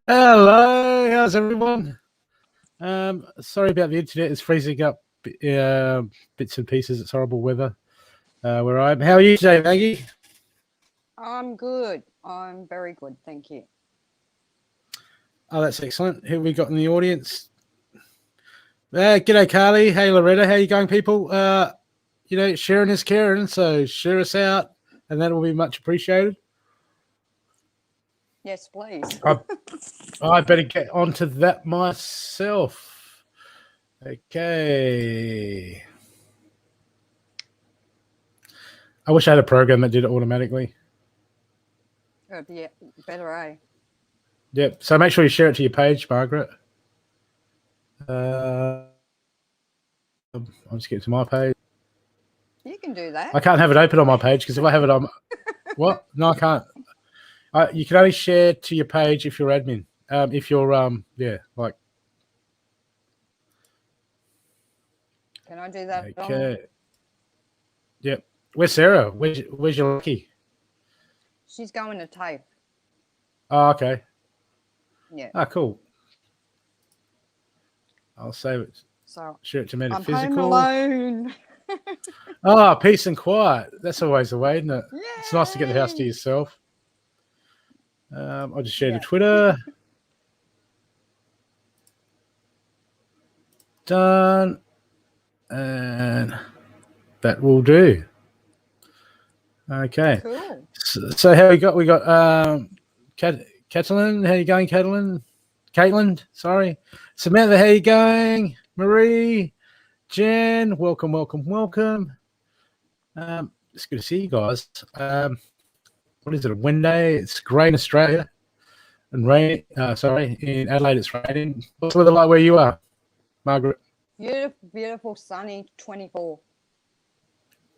Hello, how's everyone? Sorry about the internet. It's freezing up bits and pieces. It's horrible weather where I am. How are you today, Maggie? I'm good. I'm very good, thank you. Oh, that's excellent. Who we got in the audience? G'day, Carly. Hey, Loretta. How you going, people? Sharing is caring, so share us out, and that will be much appreciated. Yes, please. I better get onto that myself. Okay. I wish I had a program that did it automatically. Yeah, better, eh? Yep. So make sure you share it to your page, Margaret. I'll just get to my page. You can do that. I can't have it open on my page because if I have it on, what? No, I can't. You can only share to your page if you're admin. If you're like. Can I do that? Okay. Yep. Where's Sarah? Where's your lucky? She's going to tape. Oh, okay. Yeah. Ah, cool. I'll save it. So share it to metaphysical. I'm home alone. Peace and quiet. That's always the way, isn't it? Yay! It's nice to get the house to yourself. I'll just share to Twitter. Done. And that will do. Okay. Cool. So how we got Catalin. How you going, Catalin? Caitlin, sorry. Samantha, how you going? Marie, Jen, welcome. It's good to see you guys. What is it? A Wednesday? It's grey in Australia and rain. In Adelaide it's raining. What's the weather like where you are, Margaret? Beautiful, sunny, 24.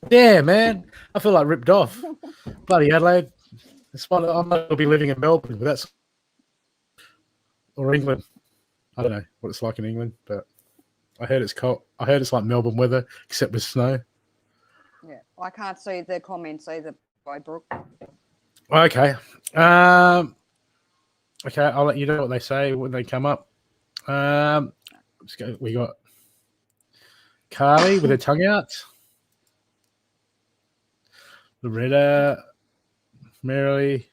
Yeah, man. I feel like ripped off. Bloody Adelaide. It's fun. I might be living in Melbourne, but that's or England. I don't know what it's like in England, but I heard it's cold. I heard it's like Melbourne weather, except with snow. Yeah, I can't see the comments either by Brooke. Okay. Okay, I'll let you know what they say when they come up. Let's go. We got Carly with her tongue out. Loretta, Mary.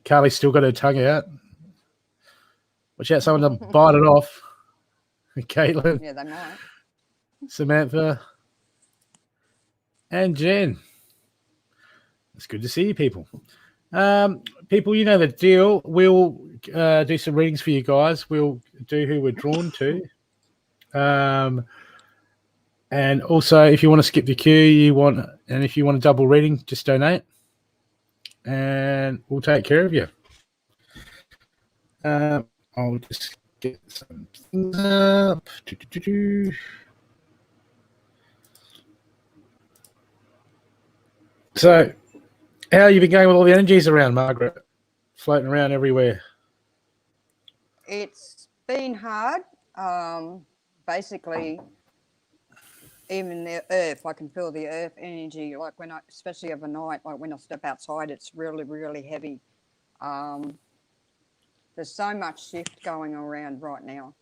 Carly's still got her tongue out. Watch out, someone to bite it off. Caitlin. Yeah, they might. Samantha. And Jen. It's good to see you, people. People, you know the deal. We'll do some readings for you guys. We'll do who we're drawn to. And also, if you want to skip the queue, and if you want a double reading, just donate. And we'll take care of you. I'll just get some things up. So, how have you been going with all the energies around, Margaret? Floating around everywhere. It's been hard. Basically, even the earth, I can feel the earth energy. Like especially overnight, like when I step outside, it's really, really heavy. There's so much shift going around right now,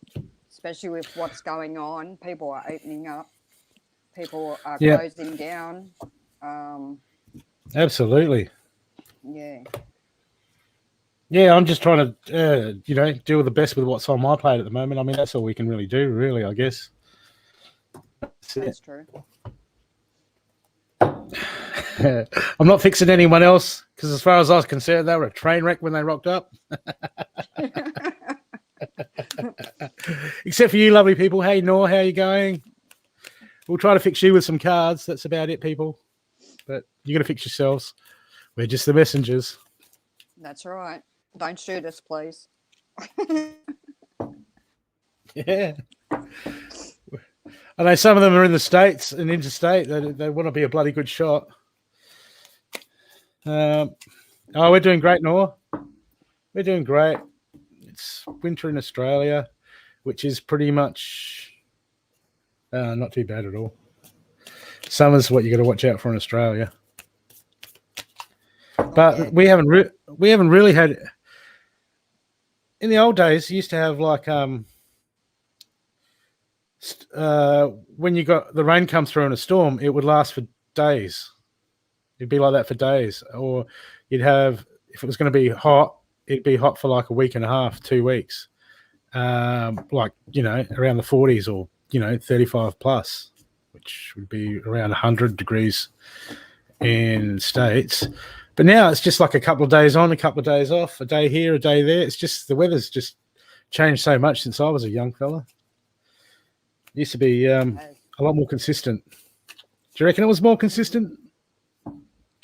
especially with what's going on. People are opening up. People are closing down. Absolutely. Yeah. Yeah, I'm just trying to, do the best with what's on my plate at the moment. I mean, that's all we can really do, really, I guess. That's true. I'm not fixing anyone else because as far as I was concerned, they were a train wreck when they rocked up. Except for you lovely people. Hey, Nor, how you going? We'll try to fix you with some cards. That's about it, people. But you're going to fix yourselves. We're just the messengers. That's right. Don't shoot us, please. Yeah. I know some of them are in the States and interstate. They want to be a bloody good shot. We're doing great, Nor. We're doing great. It's winter in Australia, which is pretty much not too bad at all. Summer's what you got to watch out for in Australia. But we haven't really had in the old days, you used to have like when you got the rain come through in a storm, it would last for days. It'd be like that for days, or you'd have if it was going to be hot, it'd be hot for like a week and a half, 2 weeks, like around the 40s or 35 plus, which would be around 100 degrees in States. But now it's just like a couple of days on, a couple of days off, a day here, a day there. It's just the weather's just changed so much since I was a young fella. It used to be a lot more consistent. Do you reckon it was more consistent?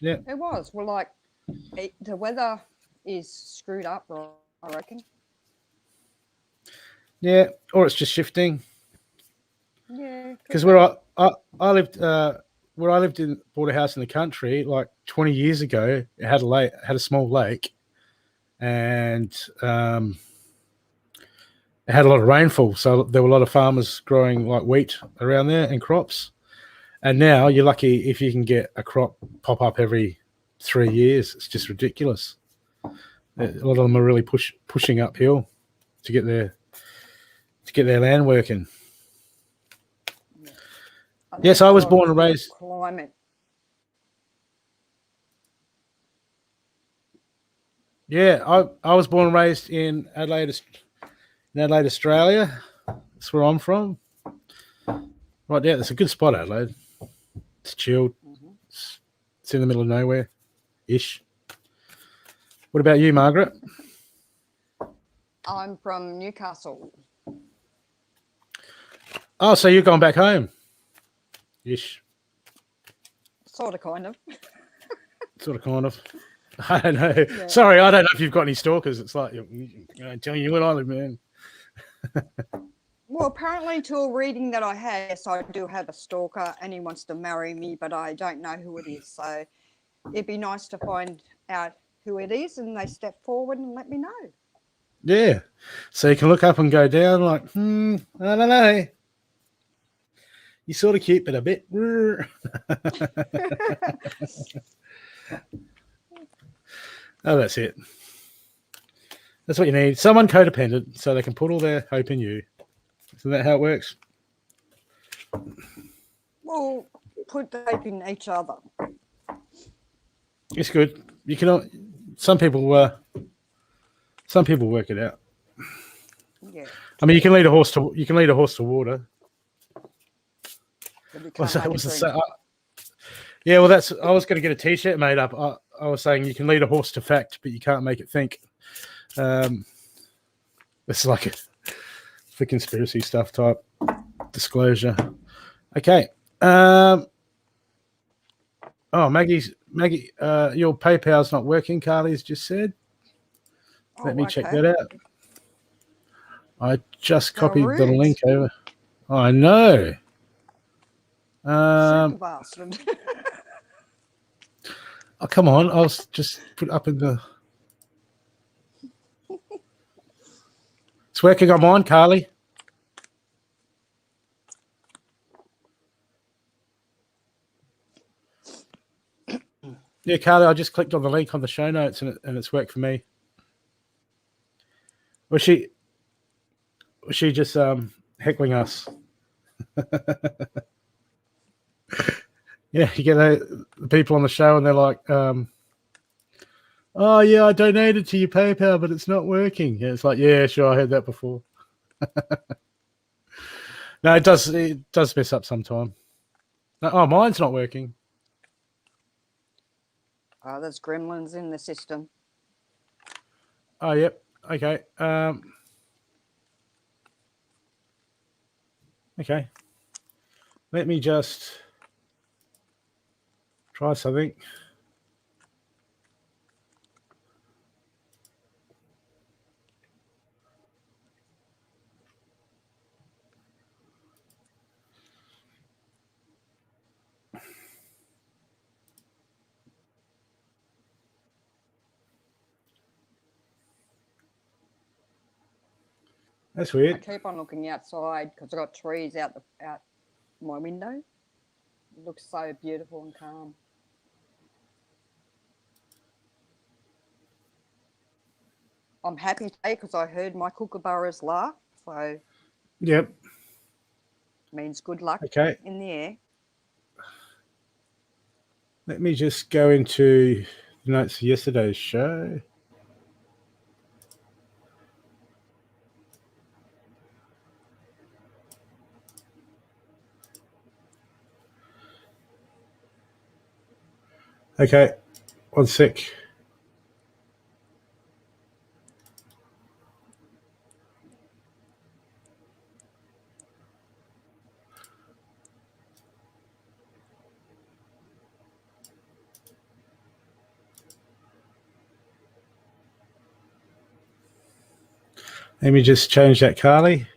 Yeah. It was. Well, like the weather is screwed up, I reckon. Yeah, or it's just shifting. Yeah. Because where I lived, where I lived in, bought a house in the country like 20 years ago. It had a small lake, and it had a lot of rainfall. So there were a lot of farmers growing like wheat around there and crops. And now you're lucky if you can get a crop pop up every 3 years. It's just ridiculous. A lot of them are really pushing uphill to get their land working. Yes, I was born and raised. Climate. Yeah, I was born and raised in Adelaide, Australia. That's where I'm from. Right, yeah, it's a good spot, Adelaide. It's chilled. It's in the middle of nowhere-ish. What about you, Margaret? I'm from Newcastle. Oh, so you're going back home? Ish. Sort of, kind of. Sort of, kind of. I don't know. Yeah. Sorry, I don't know if you've got any stalkers. It's like, I'm telling you where I live, man. Well, apparently to a reading that I had, yes, I do have a stalker and he wants to marry me, but I don't know who it is. So it'd be nice to find out who it is and they step forward and let me know. Yeah. So you can look up and go down like, I don't know. You're sort of cute, but a bit. Oh, that's it. That's what you need. Someone codependent so they can put all their hope in you. Isn't that how it works? Well, put the hope in each other. It's good. You can. Some people work it out. Yeah. I mean, you can lead a horse to water. Yeah, well, I was going to get a T-shirt made up. I was saying you can lead a horse to fact, but you can't make it think. It's like for conspiracy stuff type disclosure. Okay. Oh, Maggie, your PayPal's not working. Carly's just said. Let me check that out. I just copied the link over. I know. Super bastard. Oh, come on. I'll just put up in the... It's working on mine, Carly. Yeah, Carly, I just clicked on the link on the show notes and it's worked for me. Was she just heckling us? Yeah, you get the people on the show and they're like, oh, yeah, I donated to your PayPal, but it's not working. Yeah, it's like, yeah, sure, I heard that before. No, it does mess up sometime. No, oh, mine's not working. Oh, there's gremlins in the system. Oh, yep. Okay. Okay. Let me just try something. That's weird. I keep on looking outside because I've got trees out my window. It looks so beautiful and calm. I'm happy today because I heard my kookaburras laugh. So Yep. means good luck Okay. in the air. Let me just go into the notes of yesterday's show. Okay, 1 sec. Let me just change that, Carly.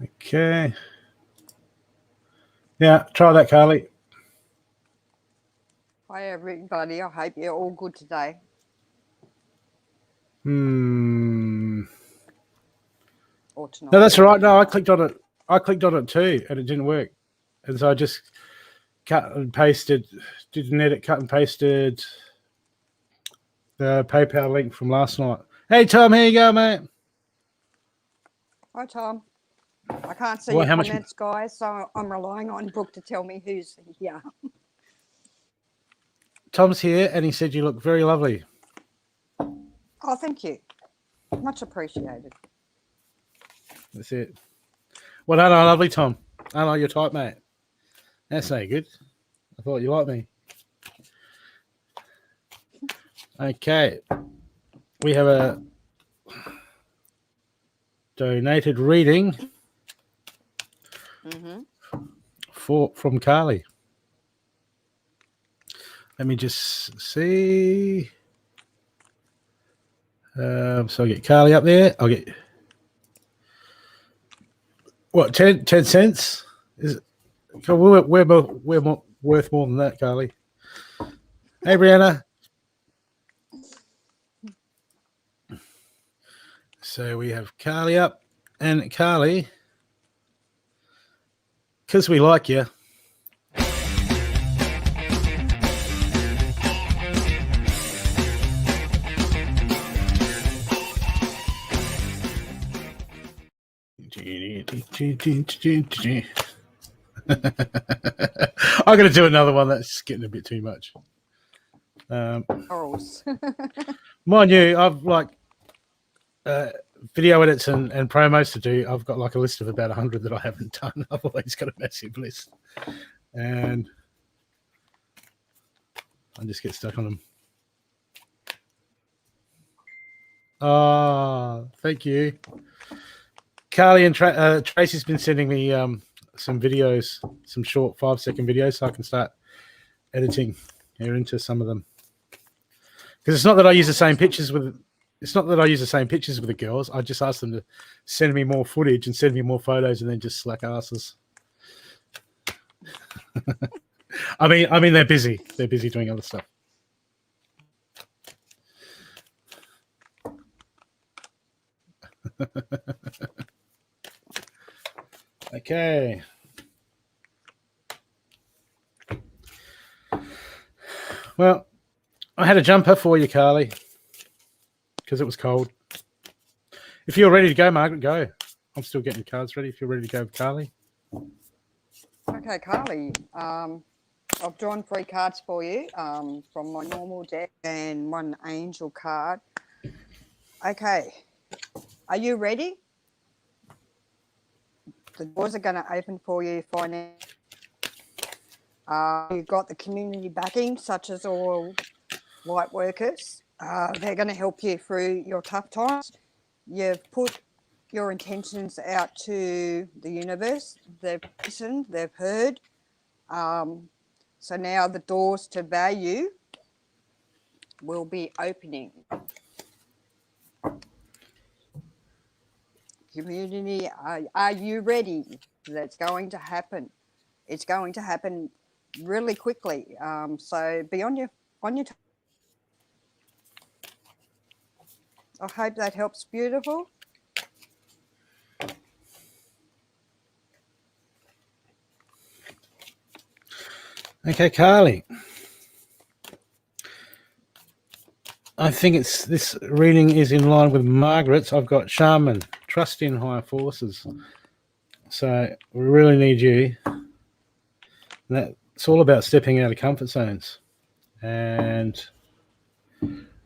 Okay. Yeah, try that, Carly. Hi, everybody. I hope you're all good today. Or tonight. No, that's all right. No, I clicked on it. I clicked on it too, and it didn't work. And so I just cut and pasted, did an edit, cut and pasted the PayPal link from last night. Hey, Tom, here you go, mate. Hi, Tom. I can't see Well, your how much- comments, guys, so I'm relying on Brooke to tell me who's here. Tom's here, and he said you look very lovely. Oh, thank you. Much appreciated. That's it. Well, no, lovely, Tom. I know your type, mate. That's no good. I thought you liked me. Okay. We have a donated reading from Carly. Let me just see. So I'll get Carly up there. I'll get what 10 cents? Is it? We're more, worth more than that, Carly. Hey, Brianna. So we have Carly up, and Carly, because we like you. I'm going to do another one that's getting a bit too much. Mind you, I've like video edits and promos to do. I've got like a list of about 100 that I haven't done. I've always got a massive list, and I just get stuck on them. Oh, thank you. Carly and Tracy's been sending me some videos, some short 5-second videos, so I can start editing here into some of them. Because it's not that I use the same pictures with. It's not that I use the same pictures with the girls. I just ask them to send me more footage and send me more photos, and then just slack asses. I mean, they're busy. They're busy doing other stuff. Okay. Well, I had a jumper for you, Carly, because it was cold. If you're ready to go, Margaret, go. I'm still getting cards ready. If you're ready to go with Carly. Okay, Carly. I've drawn 3 cards for you from my normal deck and 1 angel card. Okay. Are you ready? The doors are going to open for you financially. You've got the community backing, such as all light workers. They're going to help you through your tough times. You've put your intentions out to the universe. They've listened, they've heard. So now the doors to value will be opening. Community, are you ready? That's going to happen. It's going to happen really quickly. So be on your I hope that helps, beautiful. Okay, Carly. I think this reading is in line with Margaret's. I've got Shaman, trust in higher forces. So we really need you. And it's all about stepping out of comfort zones and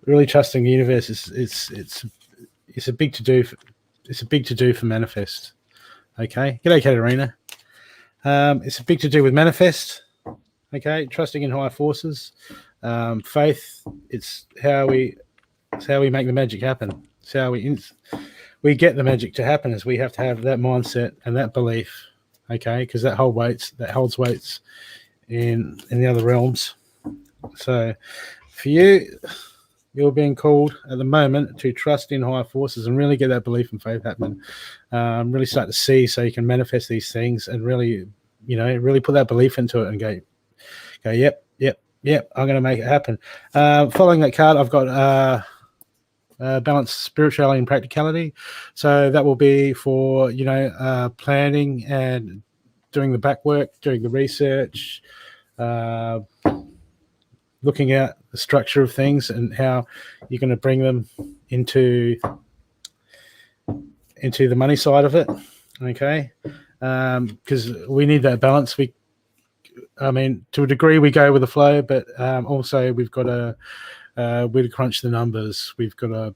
really trusting the universe. It's a big to do. It's a big to do for manifest. Okay, g'day, Katerina. It's a big to do with manifest. Okay, trusting in higher forces, faith. It's how we make the magic happen. It's how we get the magic to happen. Is we have to have that mindset and that belief. Okay, because that holds weights in the other realms. So for you, you're being called at the moment to trust in higher forces and really get that belief and faith happening. Really start to see so you can manifest these things and really, really put that belief into it and go, yep, I'm going to make it happen. Following that card, I've got balanced spirituality and practicality. So that will be for, planning and doing the back work, doing the research, looking at the structure of things and how you're going to bring them into the money side of it. Okay. Because we need that balance. To a degree we go with the flow, but also we've got to we crunch the numbers. We've got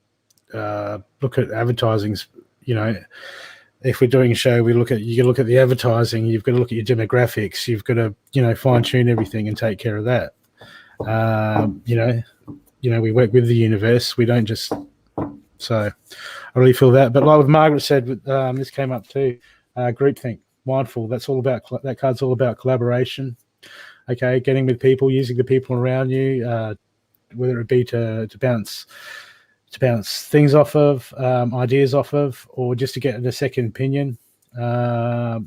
to look at advertising. If we're doing a show, you look at the advertising. You've got to look at your demographics. You've got to fine tune everything and take care of that. We work with the universe. We don't just. So I really feel that. But like with Margaret said, this came up too. Groupthink, mindful. That card's all about collaboration. Okay, getting with people, using the people around you, whether it be to bounce things off of, ideas off of, or just to get a second opinion. I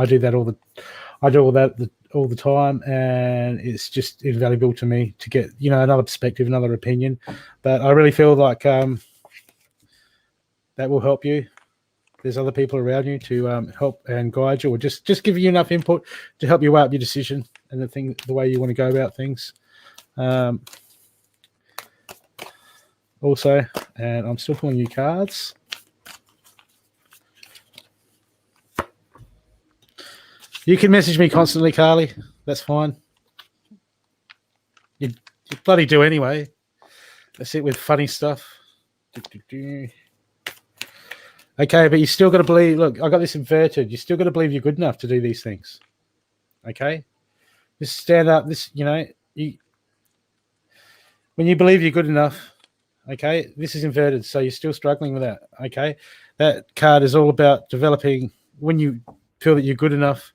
do that all the time, and it's just invaluable to me to get another perspective, another opinion. But I really feel like that will help you. There's other people around you to help and guide you, or just give you enough input to help you weigh up your decision and the way you want to go about things. Also, and I'm still pulling you cards. You can message me constantly, Carly. That's fine. You bloody do anyway. That's it with funny stuff. Okay, but you still got to believe. Look, I got this inverted. You still got to believe you're good enough to do these things. Okay, just stand up. When you believe you're good enough. Okay, this is inverted, so you're still struggling with that. Okay, that card is all about developing. When you feel that you're good enough,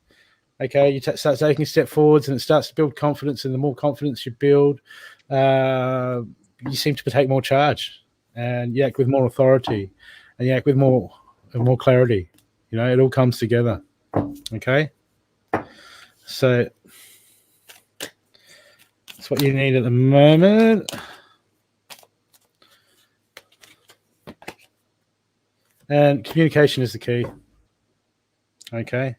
okay, you start taking a step forwards, and it starts to build confidence. And the more confidence you build, you seem to take more charge, and you act with more authority, and you act with more clarity. It all comes together. Okay, so that's what you need at the moment. And communication is the key. Okay.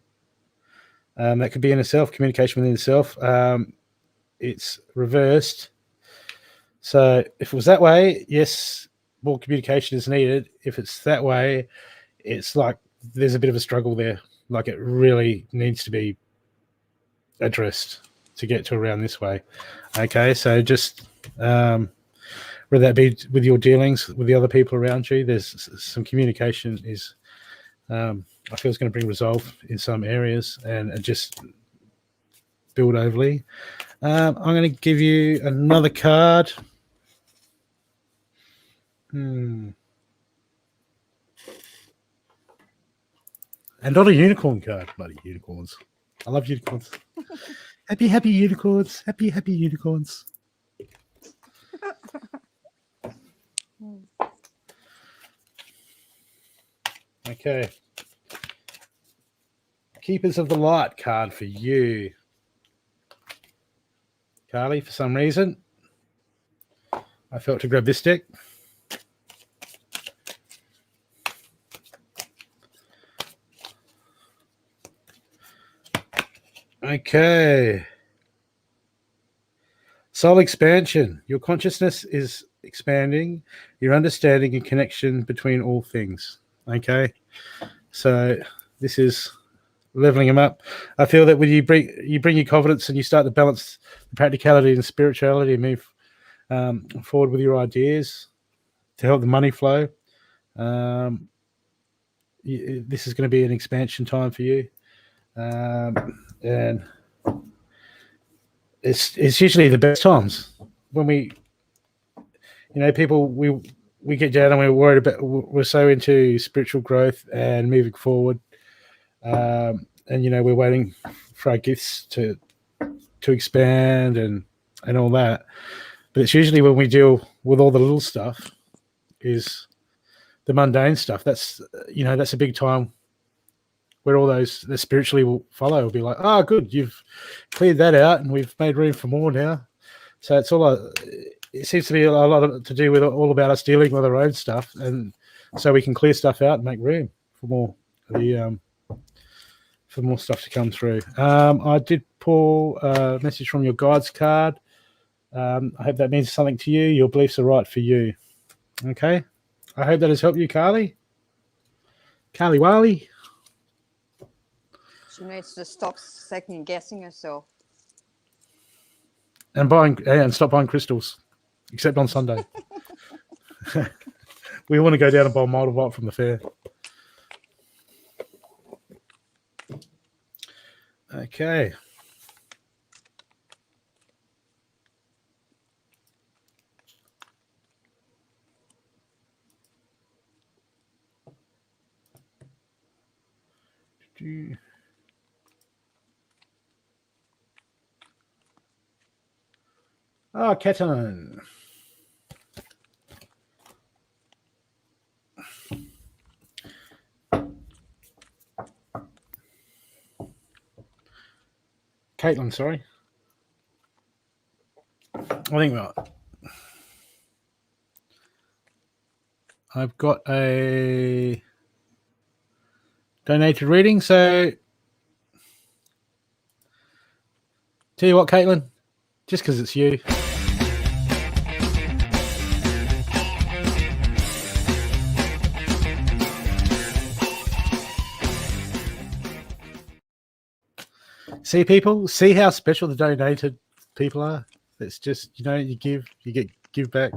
That could be in itself, communication within itself. It's reversed. So if it was that way, yes, more communication is needed. If it's that way, it's like there's a bit of a struggle there. Like it really needs to be addressed to get to around this way. Okay, so just whether that be with your dealings with the other people around you, there's some communication is, I feel it's going to bring resolve in some areas and just build overly. I'm going to give you another card. And not a unicorn card. Bloody unicorns. I love unicorns. Happy unicorns. Happy unicorns. Okay. Keepers of the Light card for you. Carly, for some reason, I felt to grab this deck. Okay. Soul expansion. Your consciousness is expanding. Your understanding and connection between all things. Okay. So this is leveling them up. I feel that when you bring your confidence and you start to balance the practicality and spirituality and move forward with your ideas to help the money flow. This is going to be an expansion time for you, and it's usually the best times when people we get down and we're worried about, we're so into spiritual growth and moving forward, and we're waiting for our gifts to expand and all that. But it's usually when we deal with all the little stuff, is the mundane stuff. That's a big time where all those that spiritually will follow will be like, oh, good, you've cleared that out, and we've made room for more now. So it's all it seems to be a lot to do with all about us dealing with our own stuff, and so we can clear stuff out and make room for more for more stuff to come through. I did pull a message from your guides card. I hope that means something to you. Your beliefs are right for you. Okay. I hope that has helped you, Carly. Carly Wally. She needs to stop second guessing herself. And stop buying crystals, except on Sunday. We want to go down and buy a multivite from the fair. Okay. Oh, Caitlin. Caitlin, sorry. I think I've got a donated reading, so tell you what, Caitlin, just because it's you. See, people, see how special the donated people are. It's just, you give back.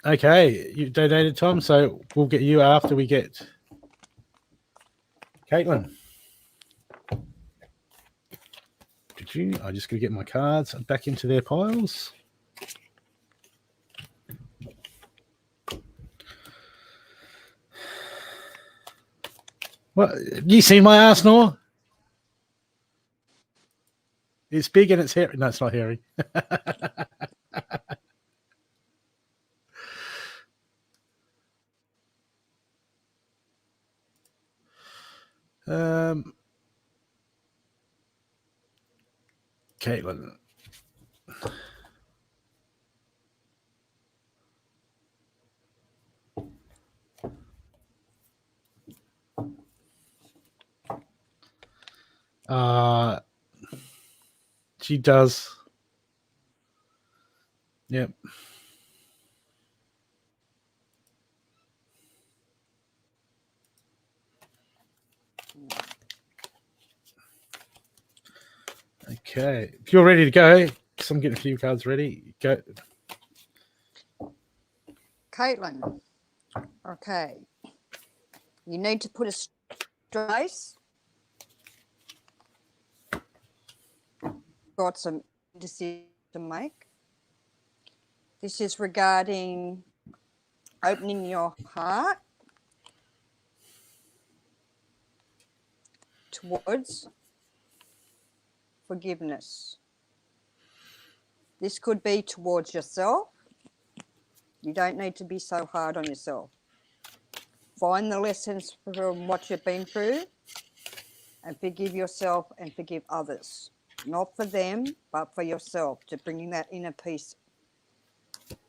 Okay, you donated, Tom, so we'll get you after we get Caitlin. I just got to get my cards back into their piles. What? You seen my Arsenal? It's big and it's hairy. No, it's not hairy. Caitlin. She does. Yep. Okay. If you're ready to go, because I'm getting a few cards ready, go. Caitlin. Okay. You need to put a straight face. Got some decisions to make. This is regarding opening your heart towards forgiveness. This could be towards yourself. You don't need to be so hard on yourself. Find the lessons from what you've been through and forgive yourself and forgive others. Not for them, but for yourself, to bring that inner peace.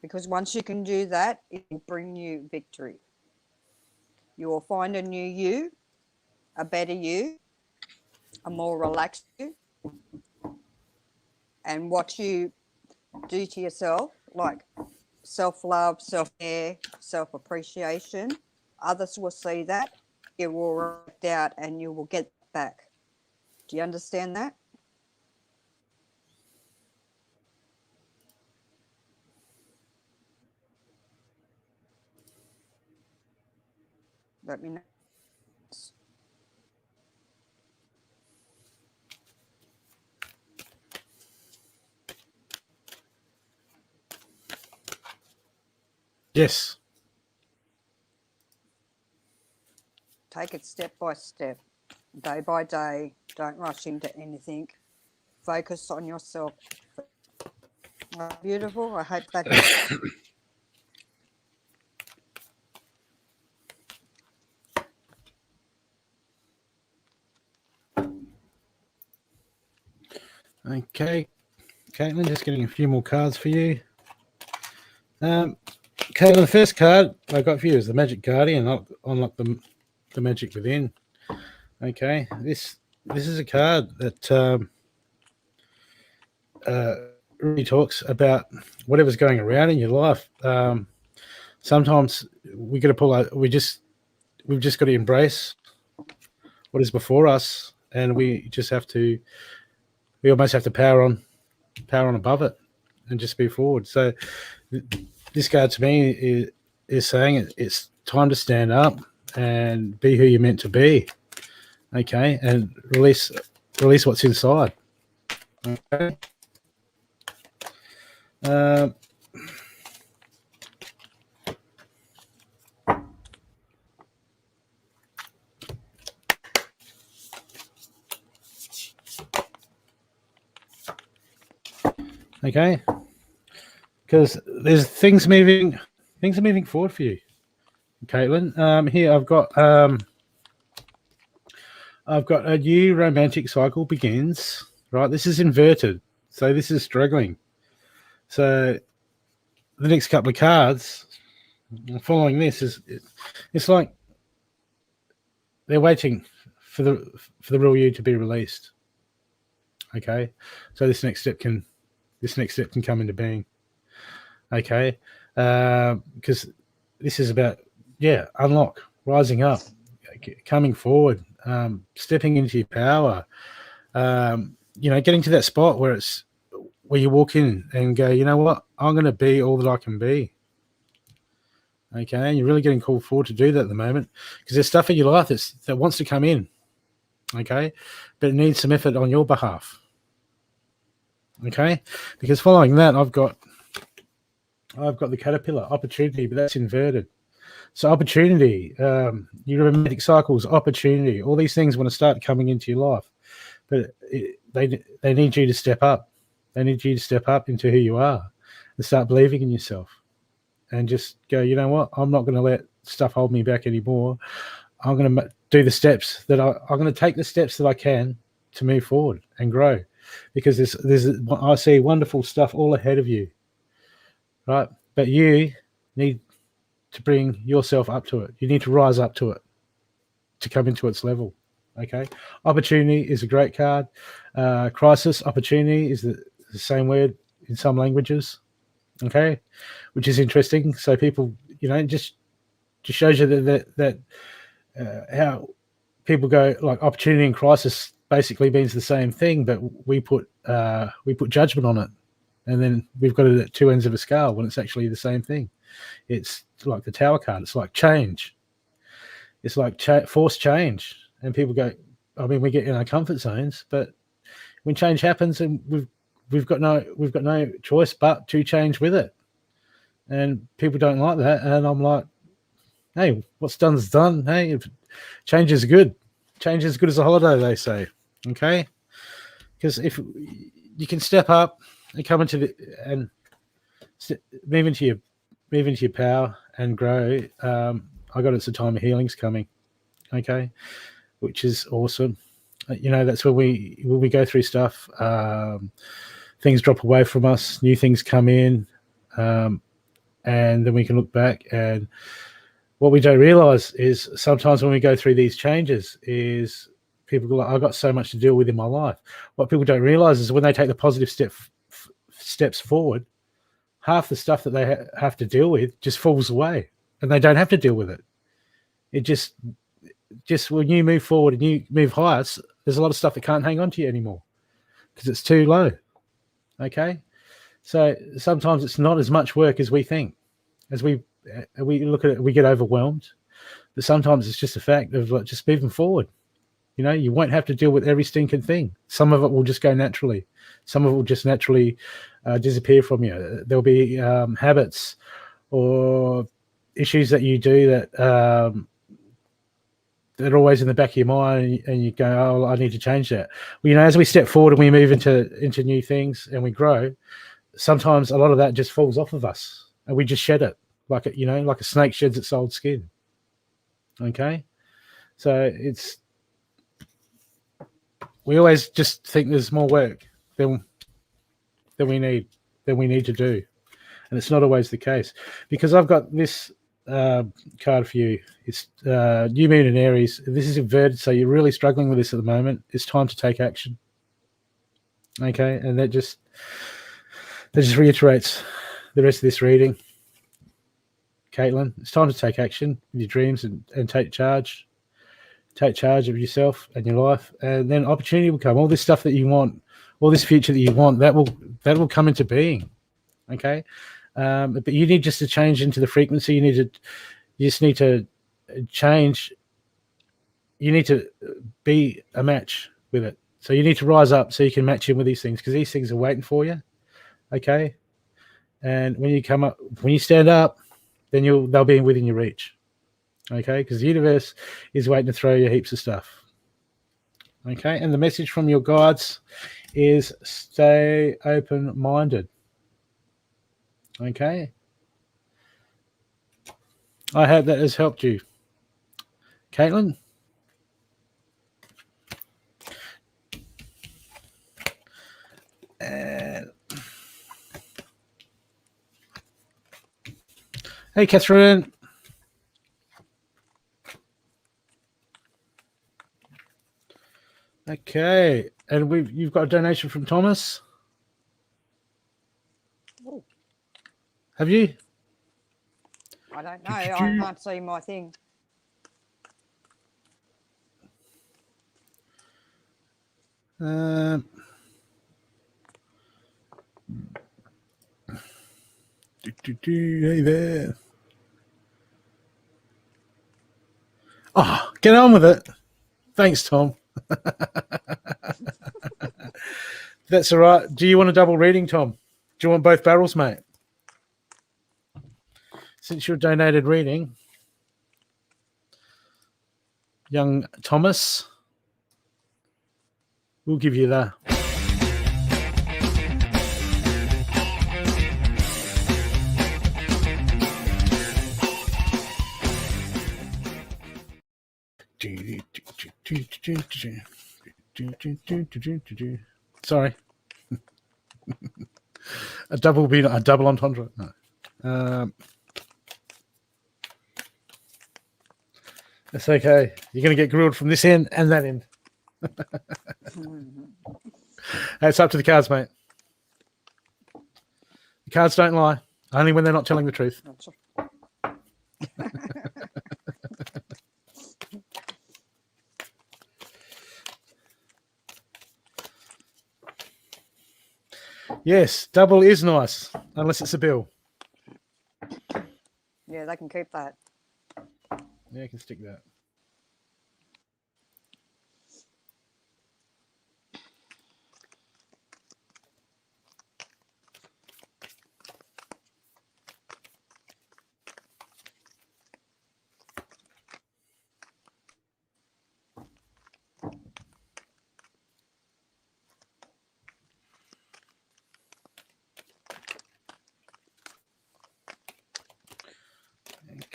Because once you can do that, it will bring you victory. You will find a new you, a better you, a more relaxed you, and what you do to yourself, like self-love, self-care, self-appreciation, others will see that, it will reflect out, and you will get back. Do you understand that? Let me know. Yes. Take it step by step, day by day. Don't rush into anything. Focus on yourself. Beautiful. I hope that helps. Okay, Caitlin, just getting a few more cards for you. Caitlin, the first card I got for you is the Magic Guardian. I'll unlock the magic within. Okay, this is a card that really talks about whatever's going around in your life. Sometimes we got to pull out. We've just got to embrace what is before us, and we almost have to power on above it, and just be forward. So this card to me is saying it's time to stand up and be who you're meant to be. Okay, and release what's inside. Okay. Okay, because there's things are moving forward for you, Caitlin. Here I've got a new romantic cycle begins. Right, this is inverted, so this is struggling. So the next couple of cards following this it's like they're waiting for the real you to be released. Okay, so this next step can come into being. Okay, because this is about unlock, rising up, coming forward, stepping into your power. Getting to that spot where you walk in and go, you know what, I'm going to be all that I can be. Okay, and you're really getting called forward to do that at the moment, because there's stuff in your life that wants to come in. Okay, but it needs some effort on your behalf. Okay, because following that, I've got the caterpillar opportunity, but that's inverted. So opportunity, your romantic cycles, opportunity, all these things want to start coming into your life, but they need you to step up. They need you to step up into who you are and start believing in yourself, and just go, you know what, I'm not going to let stuff hold me back anymore. I'm going to do the steps that I'm going to take the steps that I can to move forward and grow, because I see wonderful stuff all ahead of you, right? But you need to bring yourself up to it. You need to rise up to it to come into its level. Okay, opportunity is a great card. Crisis, opportunity is the same word in some languages. Okay, which is interesting. So people, just shows you that how people go, like, opportunity and crisis basically means the same thing, but we put judgment on it, and then we've got it at two ends of a scale when it's actually the same thing. It's like the Tower card. It's like change. It's like forced change, and people go, I mean, we get in our comfort zones, but when change happens, and we've got no choice but to change with it, and people don't like that. And I'm like, hey, what's done is done. Hey, change is good. Change is as good as a holiday, they say. Okay, because if you can step up and come into move into your power and grow, I got it's a time of healing's coming. Okay, which is awesome. That's where we go through stuff. Things drop away from us, new things come in, and then we can look back and what we don't realize is sometimes when we go through these changes is people go, I've got so much to deal with in my life. What people don't realize is when they take the positive steps forward, half the stuff that they have to deal with just falls away and they don't have to deal with it. It just when you move forward and you move higher, there's a lot of stuff that can't hang on to you anymore because it's too low. Okay. So sometimes it's not as much work as we think. As we look at it, we get overwhelmed. But sometimes it's just a fact of like just moving forward. You know, you won't have to deal with every stinking thing. Some of it will just go naturally. Some of it will just naturally disappear from you. There'll be habits or issues that you do that are always in the back of your mind, and you go, "Oh, I need to change that." Well, you know, as we step forward and we move into new things and we grow, sometimes a lot of that just falls off of us, and we just shed it like like a snake sheds its old skin. Okay, so we always just think there's more work than we need to do, and it's not always the case. Because I've got this card for you. It's New Moon in Aries. This is inverted, so you're really struggling with this at the moment. It's time to take action. Okay, and that just reiterates the rest of this reading. Caitlin, it's time to take action with your dreams and take charge. Take charge of yourself and your life, and then opportunity will come. All this stuff that you want, all this future that you want, that will come into being. Okay, but you need just to change into the frequency. You just need to change. You need to be a match with it. So you need to rise up so you can match in with these things, because these things are waiting for you. Okay, and when you stand up, then they'll be within your reach. Okay, because the universe is waiting to throw you heaps of stuff. Okay, and the message from your guides is stay open-minded. Okay, I hope that has helped you, Caitlin. Hey, Catherine. Okay, and you've got a donation from Thomas. Ooh. Have you? I don't know. I can't see my thing. Hey there. Oh, get on with it. Thanks, Tom. That's all right. Do you want a double reading, Tom? Do you want both barrels, mate? Since you're donated reading, young Thomas, we'll give you that. Sorry. a double entendre. No. That's okay. You're going to get grilled from this end and that end. It's up to the cards, mate. The cards don't lie, only when they're not telling the truth. Yes, double is nice, unless it's a bill. Yeah, they can keep that. Yeah, you can stick that.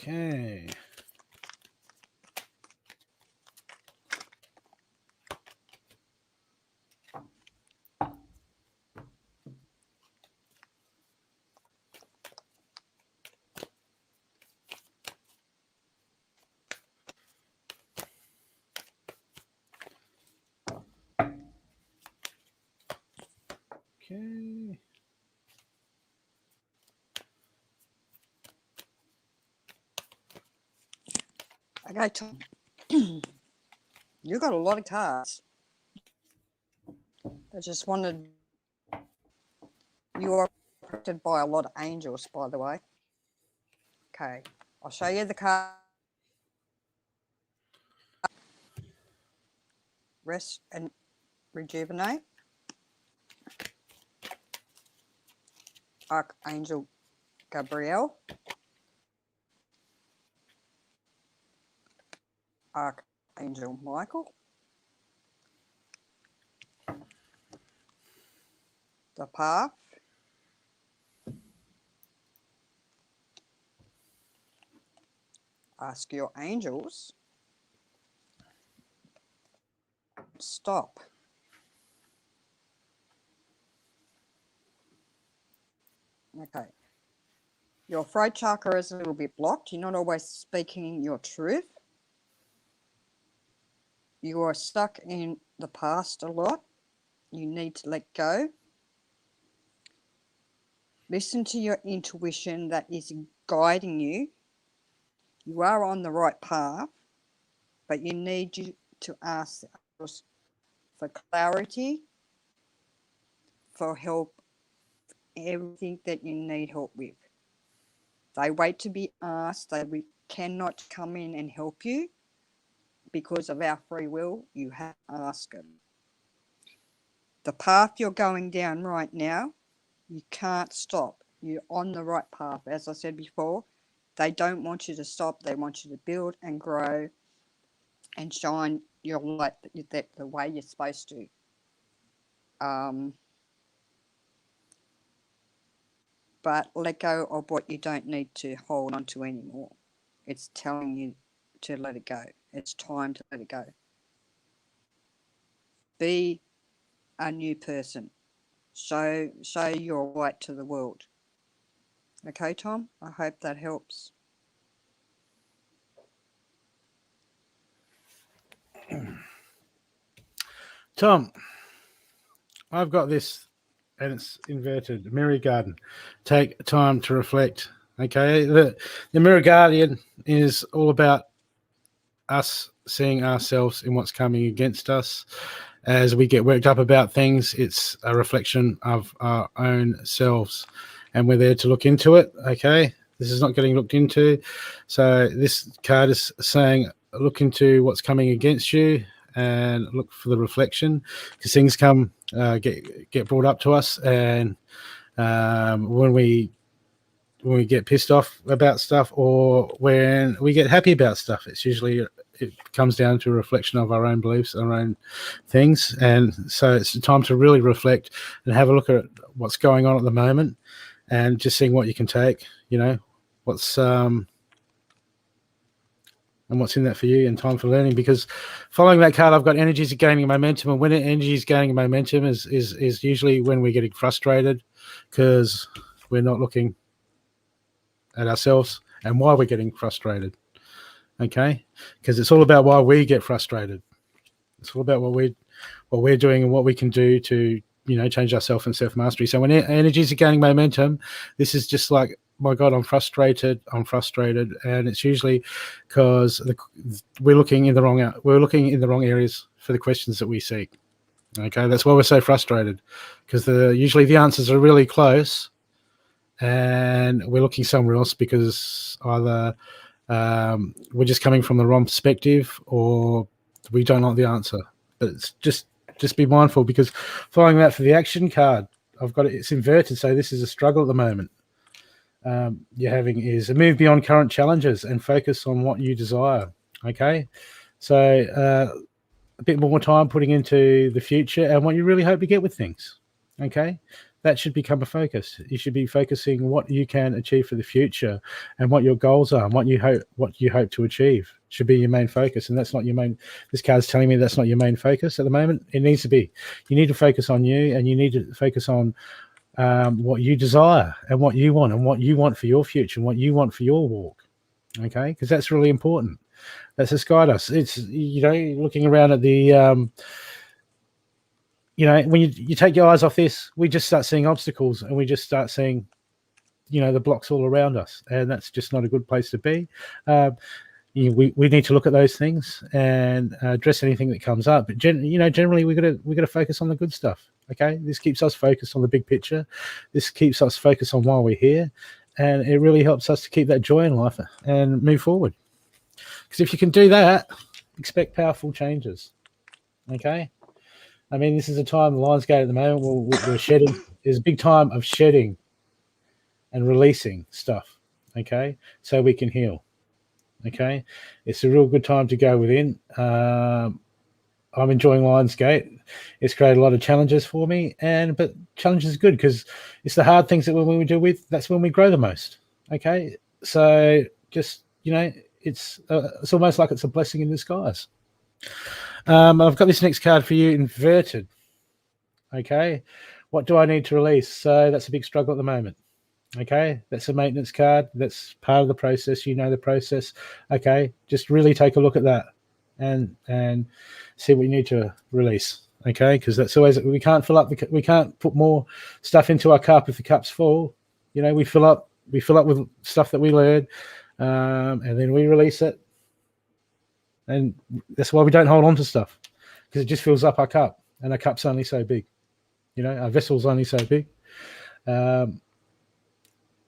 Okay. Okay. Okay, Tom. You got a lot of cards. I just wanted. You are protected by a lot of angels, by the way. Okay, I'll show you the card. Rest and rejuvenate. Archangel Gabriel. Archangel Michael. The path. Ask your angels. Stop. Okay. Your throat chakra is a little bit blocked. You're not always speaking your truth. You are stuck in the past a lot. You need to let go. Listen to your intuition that is guiding you. You are on the right path, but you need to ask for clarity, for help, everything that you need help with. They wait to be asked. They cannot come in and help you because of our free will. You have to ask them. The path you're going down right now, you can't stop. You're on the right path. As I said before, they don't want you to stop. They want you to build and grow and shine your light that the way you're supposed to. But let go of what you don't need to hold on to anymore. It's telling you to let it go. It's time to let it go. Be a new person. Show your light to the world. Okay, Tom? I hope that helps. Tom, I've got this, and it's inverted. Mirror Garden. Take time to reflect. Okay, the Mirror Guardian is all about us seeing ourselves in what's coming against us. As we get worked up about things, it's a reflection of our own selves, and we're there to look into it. Okay, this is not getting looked into, so this card is saying look into what's coming against you and look for the reflection, because things come get brought up to us, and when we get pissed off about stuff or when we get happy about stuff, it's usually it comes down to a reflection of our own beliefs, our own things. And so it's time to really reflect and have a look at what's going on at the moment and just seeing what you can take, what's and what's in that for you, and time for learning. Because following that card, I've got energies gaining momentum, and when energy is gaining momentum is usually when we're getting frustrated because we're not looking at ourselves and why we're getting frustrated. Okay, because it's all about why we get frustrated. It's all about what we're doing and what we can do to change ourselves and self-mastery. So when energies are gaining momentum, this is just like, my God, I'm frustrated, and it's usually because we're looking in the wrong areas for the questions that we seek. Okay, that's why we're so frustrated, because usually the answers are really close, and we're looking somewhere else because either we're just coming from the wrong perspective or we don't like the answer. But it's just be mindful, because following that for the action card, I've got it's inverted, so this is a struggle at the moment. You're having is a move beyond current challenges and focus on what you desire. Okay, so a bit more time putting into the future and what you really hope to get with things. Okay, that should become a focus. You should be focusing what you can achieve for the future and what your goals are and what you hope to achieve should be your main focus. And that's not your main. This card's telling me that's not your main focus at the moment. It needs to be. You need to focus on you, and you need to focus on what you desire and what you want and what you want for your future and what you want for your walk. Okay, because that's really important. Let's just guide us. It's looking around at the when you take your eyes off this, we just start seeing obstacles, and we just start seeing, the blocks all around us, and that's just not a good place to be. We need to look at those things and address anything that comes up. But generally, we got to focus on the good stuff. Okay, this keeps us focused on the big picture. This keeps us focused on why we're here, and it really helps us to keep that joy in life and move forward. Because if you can do that, expect powerful changes. Okay, I mean, this is a time the Lionsgate at the moment. We're shedding. There's a big time of shedding and releasing stuff. Okay, so we can heal. Okay, it's a real good time to go within. I'm enjoying Lionsgate. It's created a lot of challenges for me, but challenges is good because it's the hard things that when we deal with, that's when we grow the most. Okay, so just it's almost like it's a blessing in disguise. I've got this next card for you, inverted. Okay, what do I need to release? So that's a big struggle at the moment. Okay, that's a maintenance card. That's part of the process. The process. Okay, just really take a look at that and see what you need to release. Okay, because that's always, we can't we can't put more stuff into our cup if the cup's full. We fill up with stuff that we learn, and then we release it. And that's why we don't hold on to stuff, because it just fills up our cup, and our cup's only so big. Our vessel's only so big.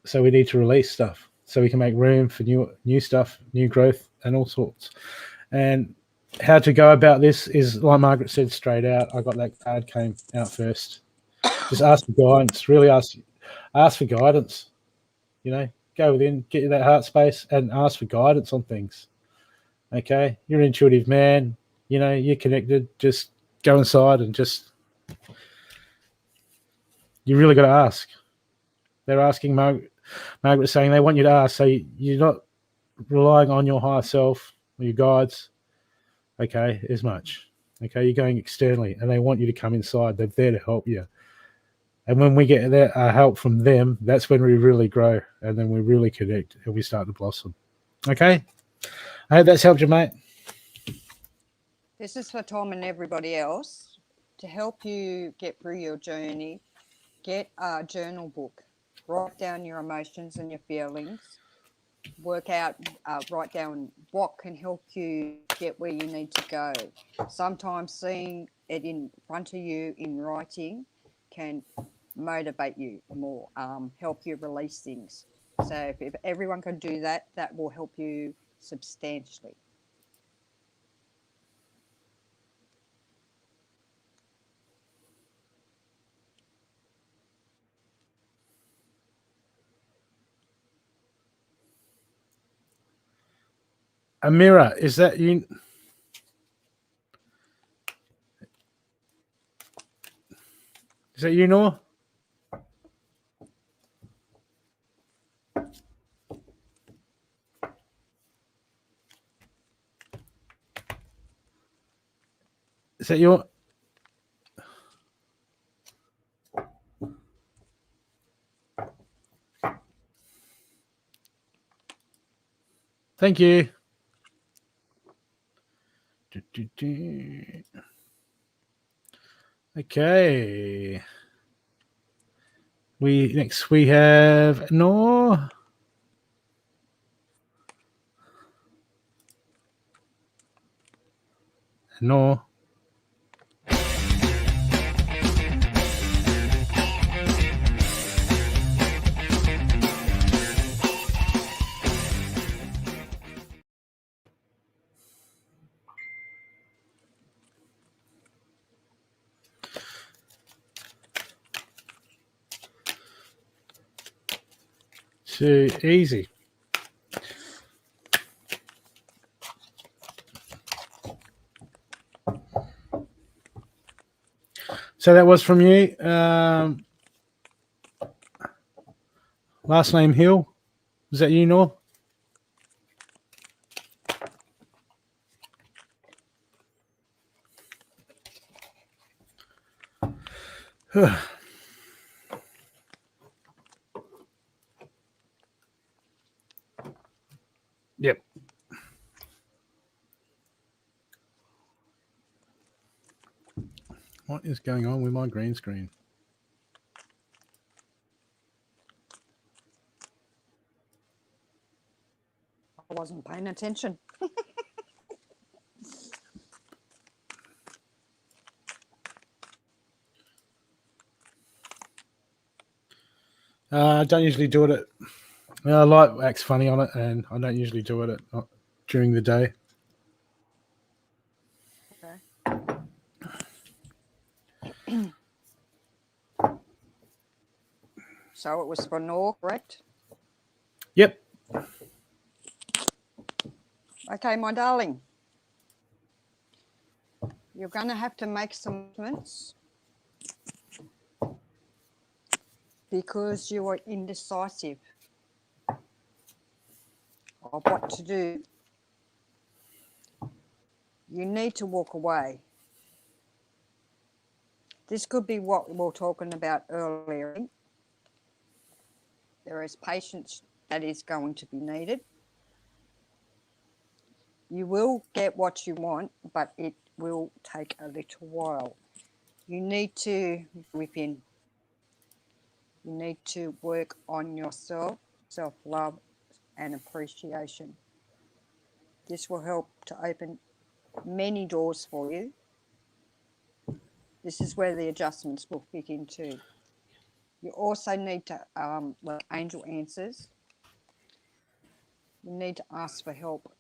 So we need to release stuff so we can make room for new stuff, new growth, and all sorts. And how to go about this is, like Margaret said, straight out. I got that card came out first. Just ask for guidance. Really ask for guidance. Go within, get you that heart space, and ask for guidance on things. Okay, you're an intuitive man. You're connected. Just go inside and you really got to ask. They're asking Margaret saying they want you to ask, so you're not relying on your higher self or your guides, okay, as much. Okay, you're going externally, and they want you to come inside. They're there to help you. And when we get that help from them, that's when we really grow, and then we really connect, and we start to blossom. Okay, I hope that's helped you, mate. This is for Tom and everybody else. To help you get through your journey, get a journal book. Write down your emotions and your feelings. Write down what can help you get where you need to go. Sometimes seeing it in front of you in writing can motivate you more, help you release things. So if everyone can do that, that will help you substantially. Amira, is that you? Is that you, Noah? Is that your? Thank you. Okay. Next we have No. No. Too easy. So that was from you. Last name Hill. Is that you, Noah? Yep. What is going on with my green screen? I wasn't paying attention. I don't usually do it at. Light acts funny on it, and I don't usually do it during the day. Okay. So it was for Nor, correct? Yep. Okay, my darling. You're going to have to make some movements because you are indecisive of what to do. You need to walk away. This could be what we were talking about earlier. There is patience that is going to be needed. You will get what you want, but it will take a little while. You need to within. You need to work on yourself, self-love and appreciation. This will help to open many doors for you. This is where the adjustments will kick in too. You also need to, like angel answers, you need to ask for help.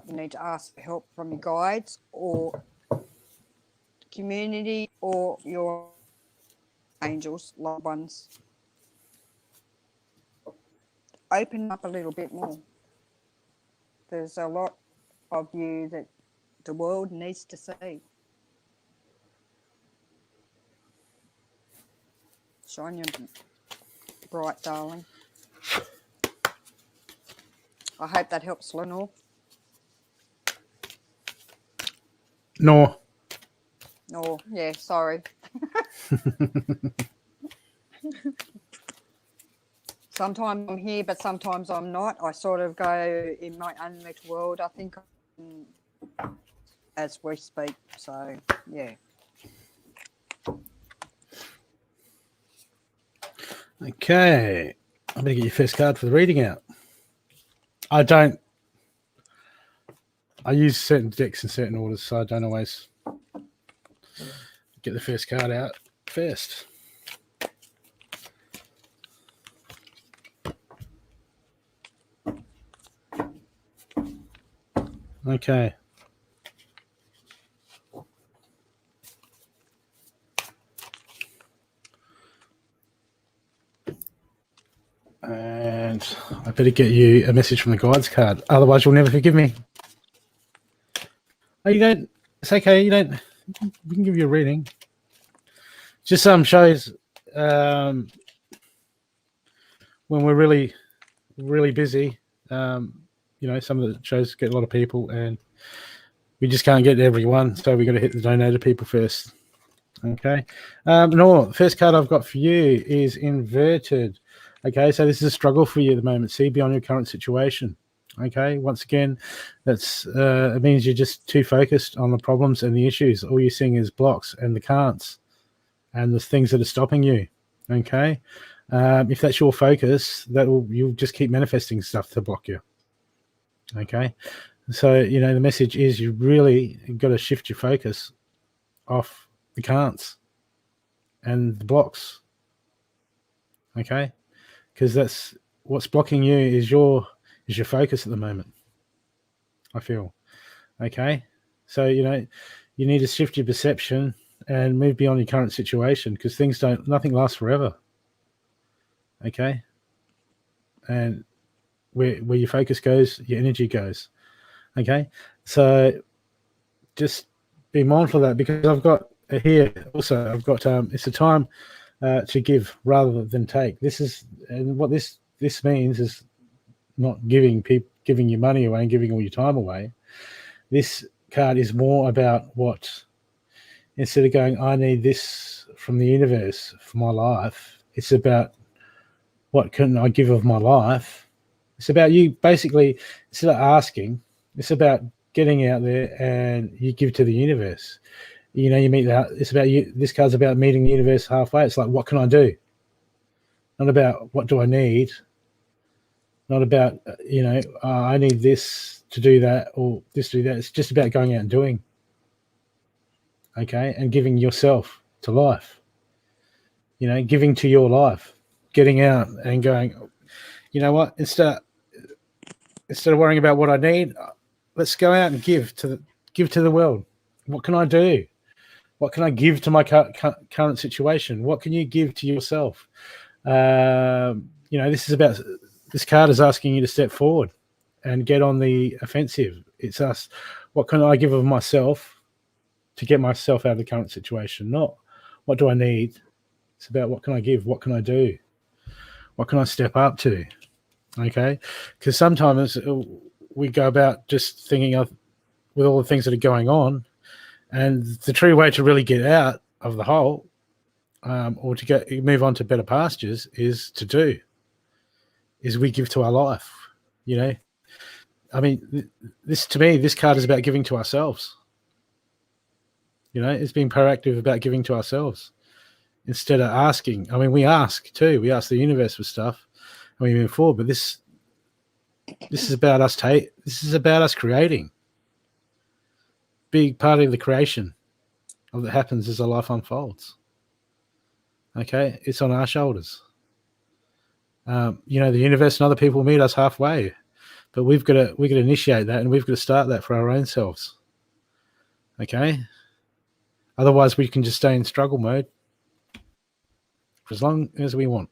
You need to ask for help from your guides or community or your angels, loved ones. Open up a little bit more. There's a lot of you that the world needs to see. Shine your bright, darling. I hope that helps, Lenore. No. Oh, yeah, sorry. Sometimes I'm here, but sometimes I'm not. I sort of go in my own little world, I think, as we speak. So, yeah. Okay. I'm going to get your first card for the reading out. I use certain decks in certain orders, so I don't always get the first card out first. Okay. And I better get you a message from the guides card. Otherwise, you'll never forgive me. Oh, you don't. It's okay. You don't. We can give you a reading. Just some shows when we're really, really busy. You know, some of the shows get a lot of people, and we just can't get to everyone. So we got to hit the donated people first. Okay. No, first card I've got for you is inverted. Okay, so this is a struggle for you at the moment. See beyond your current situation. Okay, once again, that's it means you're just too focused on the problems and the issues. All you're seeing is blocks and the can'ts and the things that are stopping you. Okay, if that's your focus, you'll just keep manifesting stuff to block you. Okay, so you know the message is you really got to shift your focus off the can'ts and the blocks. Okay, because that's what's blocking you is your focus at the moment, I feel. Okay, so you know you need to shift your perception and move beyond your current situation, because nothing lasts forever. Okay, and where your focus goes, your energy goes. Okay, so just be mindful of that, because I've got here also, I've got it's a time to give rather than take. And what this means is not giving your money away and giving all your time away. This card is more about what, instead of going, I need this from the universe for my life, it's about what can I give of my life. It's about you basically, instead of asking, it's about getting out there and you give to the universe. You meet that. It's about you. This card's about meeting the universe halfway. It's like, what can I do? Not about what do I need. Not about I need this to do that or this to do that. It's just about going out and doing. Okay, and giving yourself to life. Giving to your life, getting out and going. You know what? Instead of worrying about what I need, let's go out and give to the world. What can I do? What can I give to my current situation? What can you give to yourself? This card is asking you to step forward and get on the offensive. It's us. What can I give of myself to get myself out of the current situation? Not what do I need. It's about what can I give? What can I do? What can I step up to? Okay? Because sometimes we go about just thinking of with all the things that are going on, and the true way to really get out of the hole or to move on to better pastures is we give to our life. I mean, to me, this card is about giving to ourselves. It's being proactive about giving to ourselves instead of asking. I mean, we ask too. We ask the universe for stuff, and we move forward. But this is about us. This is about us creating. Big part of the creation that happens as our life unfolds. Okay, it's on our shoulders. The universe and other people meet us halfway, but we've got to initiate that, and we've got to start that for our own selves. Okay, otherwise we can just stay in struggle mode for as long as we want.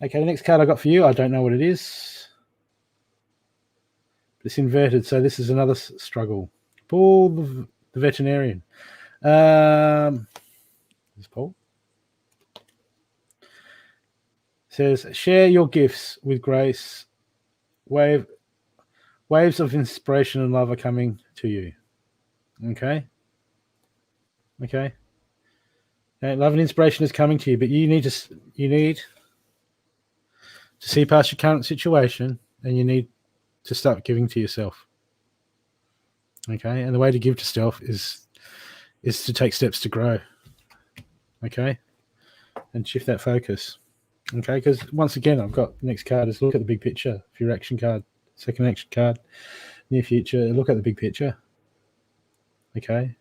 Okay, the next card I got for you, I don't know what it is. It's inverted, so this is another struggle. Paul, the veterinarian. This Paul says, share your gifts with grace. Waves of inspiration and love are coming to you. Okay. Love and inspiration is coming to you, but you need to see past your current situation, and you need to start giving to yourself. Okay, and the way to give to self is to take steps to grow. Okay, and shift that focus. Okay, because once again, I've got the next card is look at the big picture. For your action card, second action card, near future, look at the big picture. Okay,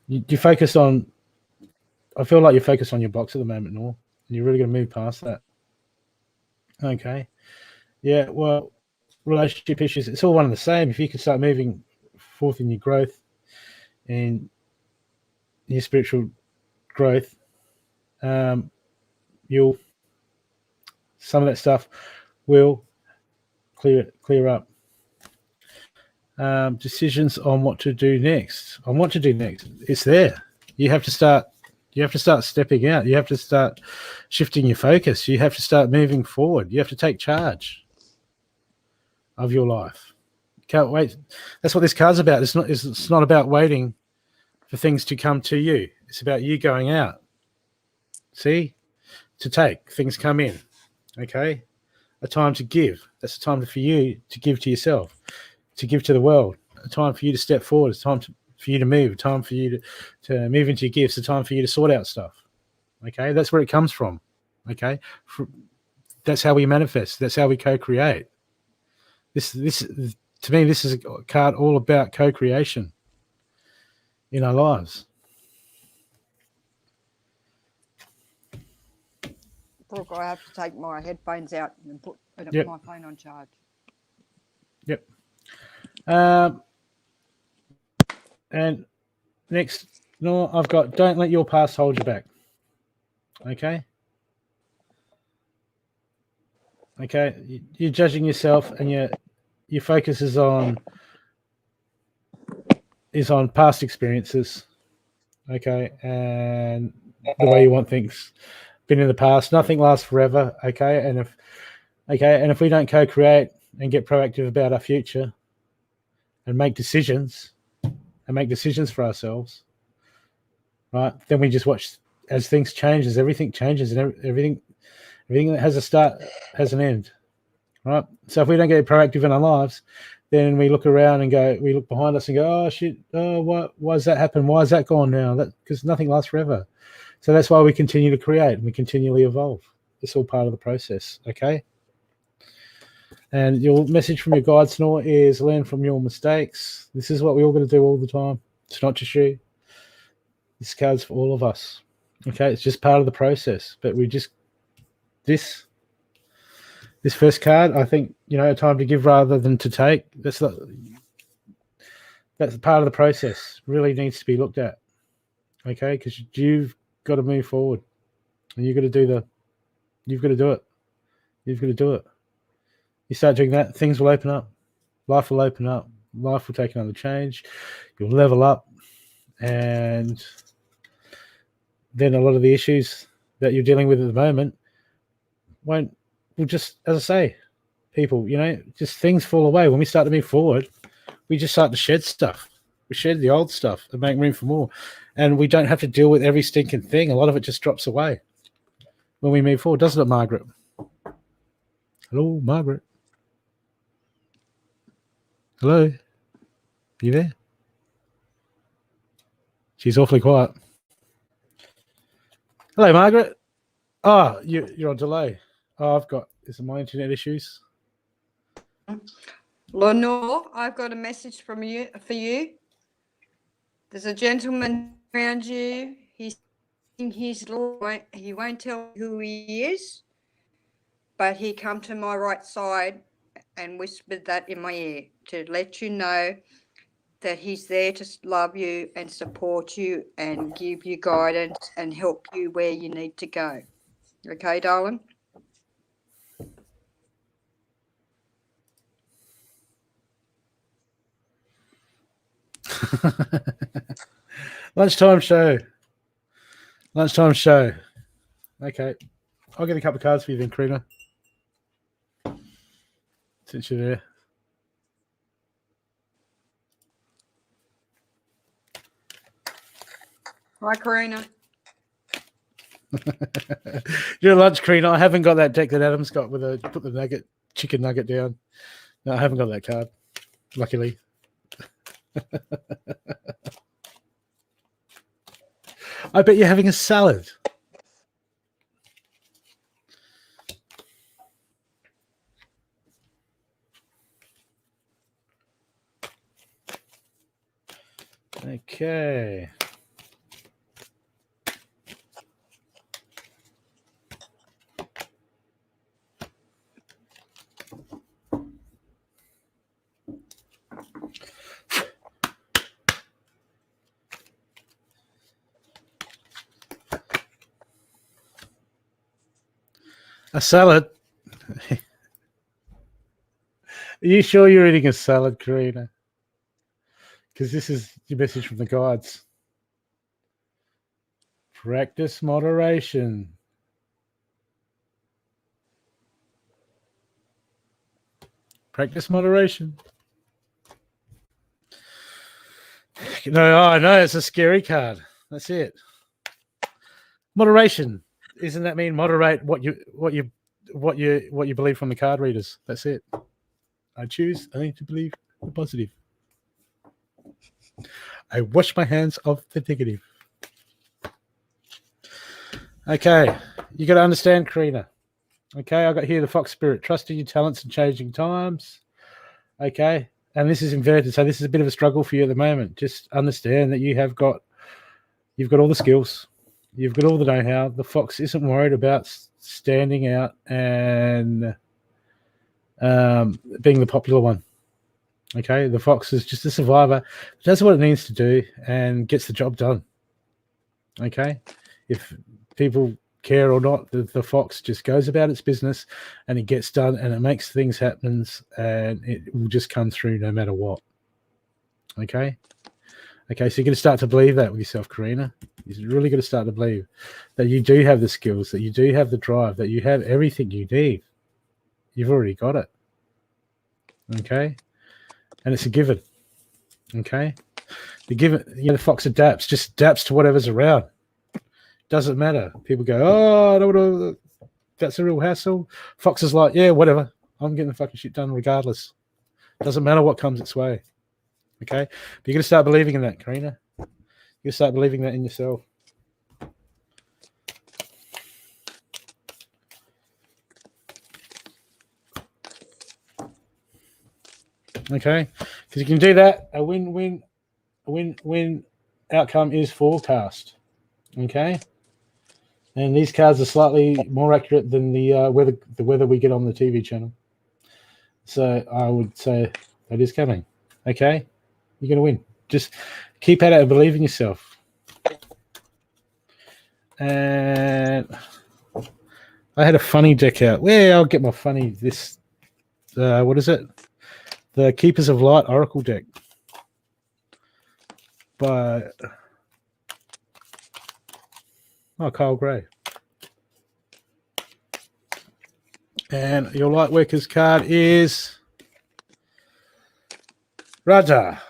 you focus on. I feel like you're focused on your box at the moment, Nor, and you're really going to move past that. Okay. Yeah, well, relationship issues, it's all one and the same. If you can start moving forth in your growth and your spiritual growth, some of that stuff will clear up. Decisions on what to do next. It's there. You have to start stepping out. You have to start shifting your focus. You have to start moving forward. You have to take charge of your life. Can't wait. That's what this card's about. It's not about waiting for things to come to you. It's about you going out. See? To take. Things come in. Okay? A time to give. That's a time for you to give to yourself, to give to the world. A time for you to step forward. It's time for you to move. A time for you to move into your gifts. A time for you to sort out stuff. Okay? That's where it comes from. Okay? That's how we manifest. That's how we co-create. This to me, this is a card all about co-creation in our lives. Brooke, I have to take my headphones out and put my phone on charge. Yep. And next, I've got don't let your past hold you back. Okay. Okay. You're judging yourself, and your focus is on past experiences. Okay, and the way you want things been in the past. Nothing lasts forever. Okay, and if we don't co-create and get proactive about our future and make decisions for ourselves, right? Then we just watch as things change, as everything changes, and everything that has a start has an end, right? So if we don't get proactive in our lives, then we look around and we look behind us and go, oh shit, oh why has that happened? Why is that gone now? Because nothing lasts forever. So that's why we continue to create and we continually evolve. It's all part of the process, okay? And your message from your guides now is learn from your mistakes. This is what we all got to do all the time. It's not just you. This card's for all of us. Okay, it's just part of the process. But we just this first card, I think, a time to give rather than to take. That's part of the process. Really needs to be looked at. Okay, because you've got to move forward, and you've got to do it. You've got to do it. You start doing that, things will open up. Life will open up. Life will take another change. You'll level up, and then a lot of the issues that you're dealing with at the moment will just, as I say, people, just things fall away. When we start to move forward, we just start to shed stuff. We shed the old stuff and make room for more. And we don't have to deal with every stinking thing. A lot of it just drops away when we move forward, doesn't it, Margaret? Hello, Margaret. Hello? Are you there? She's awfully quiet. Hello, Margaret. Oh, you're on delay. Oh, is it my internet issues? Lenore, I've got a message for you. There's a gentleman around you. He's in his law. He won't tell who he is, but he come to my right side and whispered that in my ear to let you know that he's there to love you and support you and give you guidance and help you where you need to go. Okay, darling? Lunchtime show. Okay. I'll get a couple of cards for you then, Karina. Since you're there. Hi, Karina. You're at lunch, Karina. I haven't got that deck that Adam's got with put the chicken nugget down. No, I haven't got that card, luckily. I bet you're having a salad. Okay. A salad? Are you sure you're eating a salad, Karina? Because this is your message from the guides. Practice moderation. Practice moderation. No, I know it's a scary card. That's it. Moderation. Isn't that mean moderate what you believe from the card readers? That's it. I choose only to believe the positive. I wash my hands of the negative. Okay, you got to understand, Karina. Okay, I got here the fox spirit, trusting your talents in changing times. Okay, and this is inverted, so this is a bit of a struggle for you at the moment. Just understand that you've got all the skills, you've got all the know-how. The fox isn't worried about standing out and being the popular one. Okay, the fox is just a survivor, does what it needs to do, and gets the job done. Okay, if people care or not, the fox just goes about its business, and it gets done, and it makes things happen, and it will just come through no matter what. Okay, so you're going to start to believe that with yourself, Karina. You're really going to start to believe that you do have the skills, that you do have the drive, that you have everything you need. You've already got it. Okay. And it's a given. Okay. The fox adapts to whatever's around. Doesn't matter. People go, oh, I don't want to, that's a real hassle. Fox is like, yeah, whatever. I'm getting the fucking shit done regardless. Doesn't matter what comes its way. Okay? But you're going to start believing in that, Karina. You start believing that in yourself. Okay? Because you can do that. A win-win outcome is forecast. Okay? And these cards are slightly more accurate than the weather we get on the TV channel. So I would say that is coming. Okay? You're going to win. Just keep at it and believe in yourself. And I had a funny deck out. Well, I'll get my funny this. What is it? The Keepers of Light Oracle deck. By Kyle Gray. And your Lightworkers card is Raja,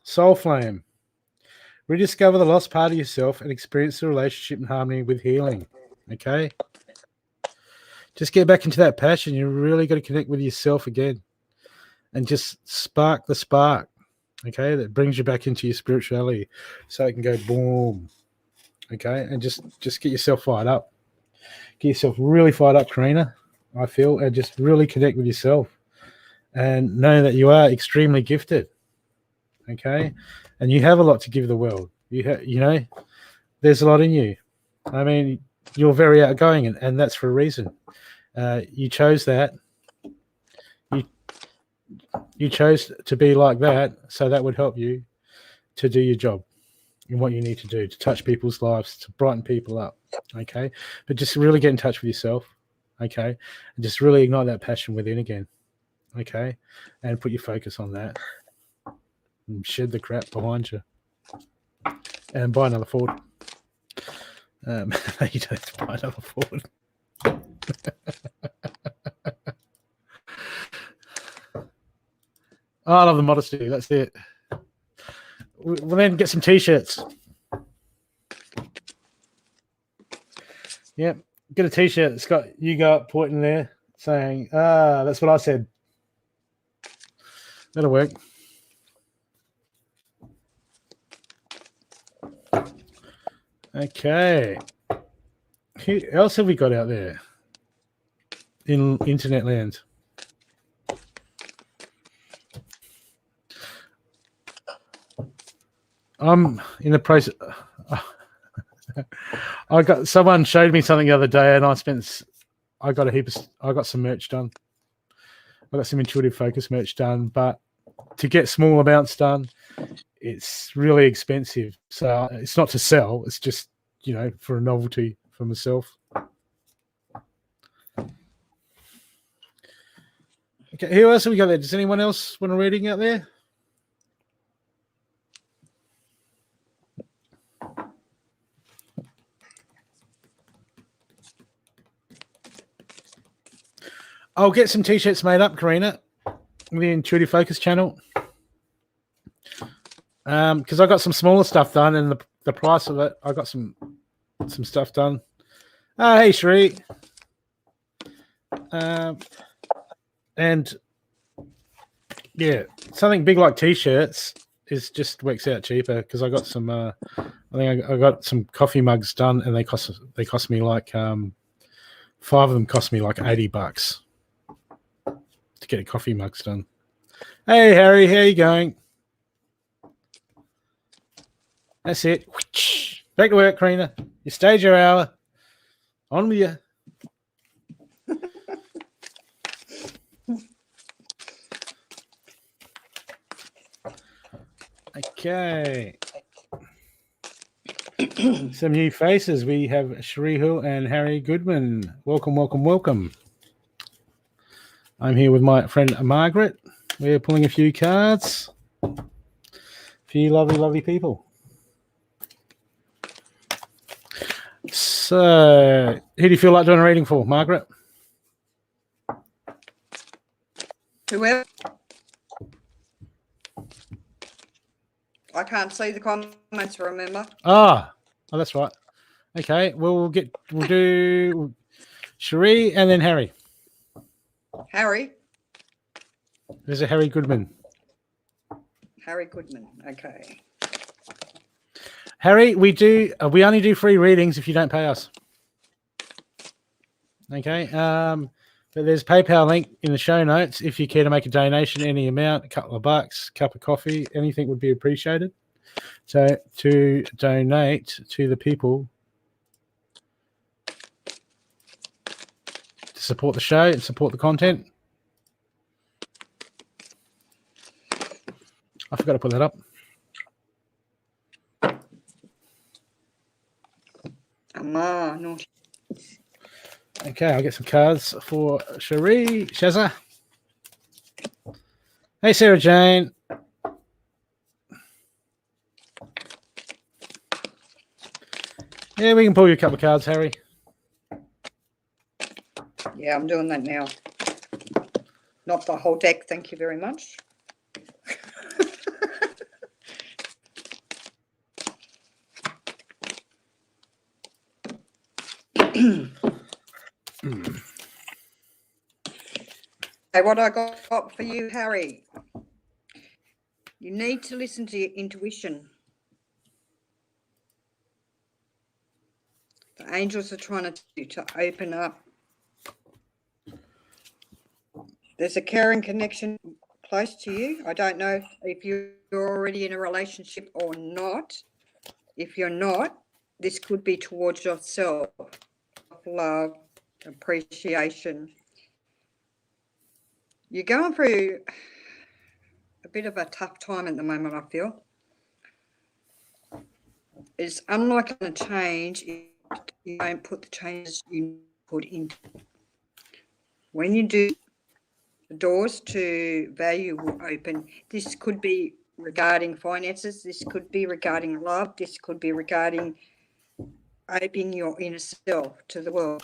Soul Flame. Rediscover the lost part of yourself and experience the relationship in harmony with healing. Okay? Just get back into that passion. You really got to connect with yourself again. And just spark the spark. Okay? That brings you back into your spirituality. So it can go boom. Okay? And just get yourself fired up. Get yourself really fired up, Karina, I feel. And just really connect with yourself. And know that you are extremely gifted. Okay? And you have a lot to give the world. You know, there's a lot in you. I mean, you're very outgoing, and that's for a reason. You chose that. You chose to be like that, so that would help you to do your job and what you need to do to touch people's lives, to brighten people up. Okay? But just really get in touch with yourself. Okay? And just really ignite that passion within again. Okay? And put your focus on that. And shed the crap behind you. And buy another Ford. You don't have to buy another Ford. Oh, I love the modesty. That's it. We'll then get some T-shirts. Yep. Get a T-shirt that's got you go up pointing there saying, that's what I said. That'll work. Okay. Who else have we got out there in internet land? I'm in the process. Someone showed me something the other day, and I got some merch done. I got some intuitive focus merch done, but to get small amounts done, it's really expensive. So it's not to sell. It's just, for a novelty for myself. Okay, who else have we got there? Does anyone else want a reading out there? I'll get some T-shirts made up, Karina, with the Intuitive Focus channel. Because I got some smaller stuff done, and the price of it, I got some stuff done. Hey, Sheree. And yeah, something big like T-shirts just works out cheaper because I got some. I think I got some coffee mugs done, and they cost me like 5 of them cost me like $80 to get a coffee mugs done. Hey, Harry, how you going? That's it. Back to work, Karina. You stayed your hour. On with you. Okay. Some new faces. We have Sheree Hill and Harry Goodman. Welcome, welcome, welcome. I'm here with my friend Margret. We're pulling a few cards. A few lovely, lovely people. So, who do you feel like doing a reading for, Margret? Whoever. I can't see the comments, remember? Oh, that's right. Okay, we'll do Sheree and then Harry. Harry? There's a Harry Goodman. Harry Goodman. Okay. Harry, we only do free readings if you don't pay us. Okay. But there's PayPal link in the show notes if you care to make a donation, any amount, a couple of bucks, cup of coffee, anything would be appreciated. So to donate to the people to support the show and support the content. I forgot to put that up. Naughty. Okay, I'll get some cards for Cherie. Shazza. Hey, Sarah Jane. Yeah, we can pull you a couple of cards, Harry. Yeah, I'm doing that now. Not the whole deck, thank you very much. Hey, what I got for you, Harry, you need to listen to your intuition. The angels are trying to open up. There's a caring connection close to you. I don't know if you're already in a relationship or not. If you're not, this could be towards yourself. Love, appreciation. You're going through a bit of a tough time at the moment, I feel. It's unlikely to change if you don't put the changes you put into. When you do, the doors to value will open. This could be regarding finances. This could be regarding love. This could be regarding opening your inner self to the world.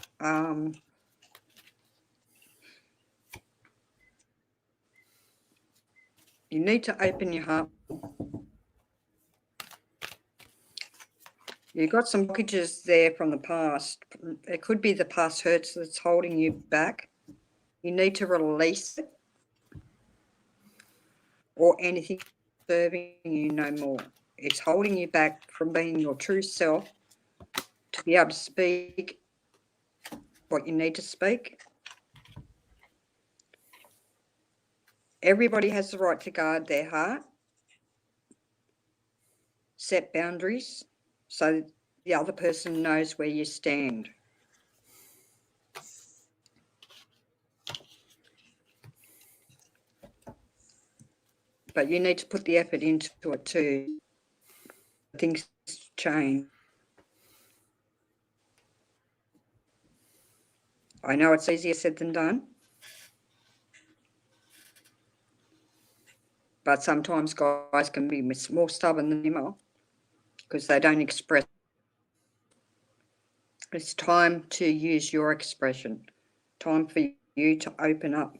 You need to open your heart. You've got some blockages there from the past. It could be the past hurts that's holding you back. You need to release it, or anything serving you no more. It's holding you back from being your true self, to be able to speak what you need to speak. Everybody has the right to guard their heart, set boundaries, so the other person knows where you stand. But you need to put the effort into it too. Things change. I know it's easier said than done. But sometimes guys can be more stubborn than female because they don't express. It's time to use your expression. Time for you to open up.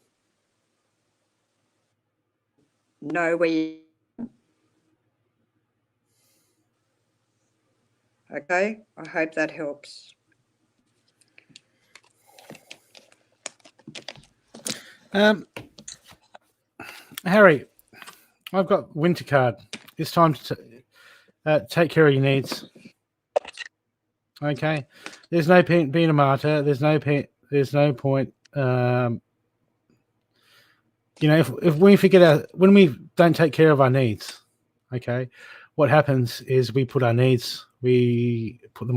Know where you... Okay? I hope that helps. Harry, I've got winter card. It's time to take care of your needs. Okay, there's no point being a martyr. There's no point. If we forget when we don't take care of our needs, okay, what happens is we put them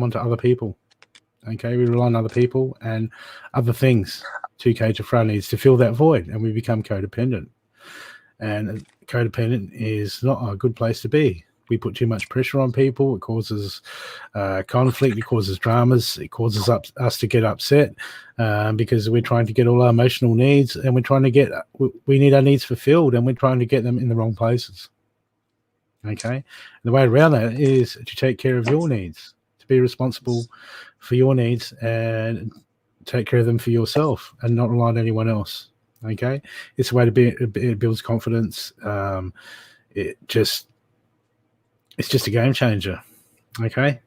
onto other people. Okay, we rely on other people and other things to cater for our needs, to fill that void, and we become codependent. And codependent is not a good place to be. We put too much pressure on people. It causes conflict. It causes dramas. It causes us to get upset because we're trying to get all our emotional needs, and we need our needs fulfilled, and we're trying to get them in the wrong places. Okay, and the way around that is to take care of your needs, to be responsible for your needs, and take care of them for yourself, and not rely on anyone else. Okay, it's a way to be. It builds confidence. It's just a game changer. Okay,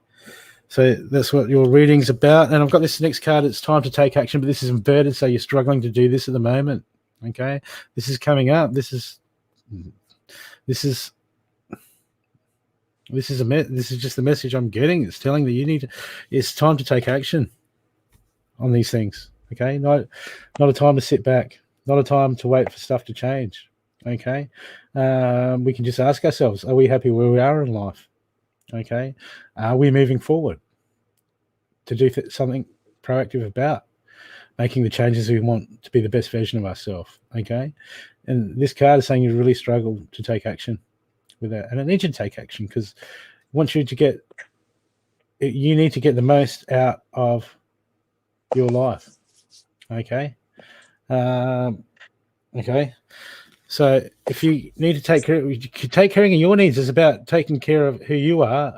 so that's what your reading's about. And I've got this next card. It's time to take action, but this is inverted, so you're struggling to do this at the moment. Okay, this is coming up. This is just the message I'm getting. It's telling that it's time to take action on these things. Okay, not a time to sit back, not a time to wait for stuff to change. Okay, we can just ask ourselves: are we happy where we are in life? Okay, are we moving forward to do something proactive about making the changes we want to be the best version of ourselves? Okay, and this card is saying you really struggle to take action with that, and I need you to take action because I want you to you need to get the most out of your life. Okay. Okay. So if you need to take care of your needs is about taking care of who you are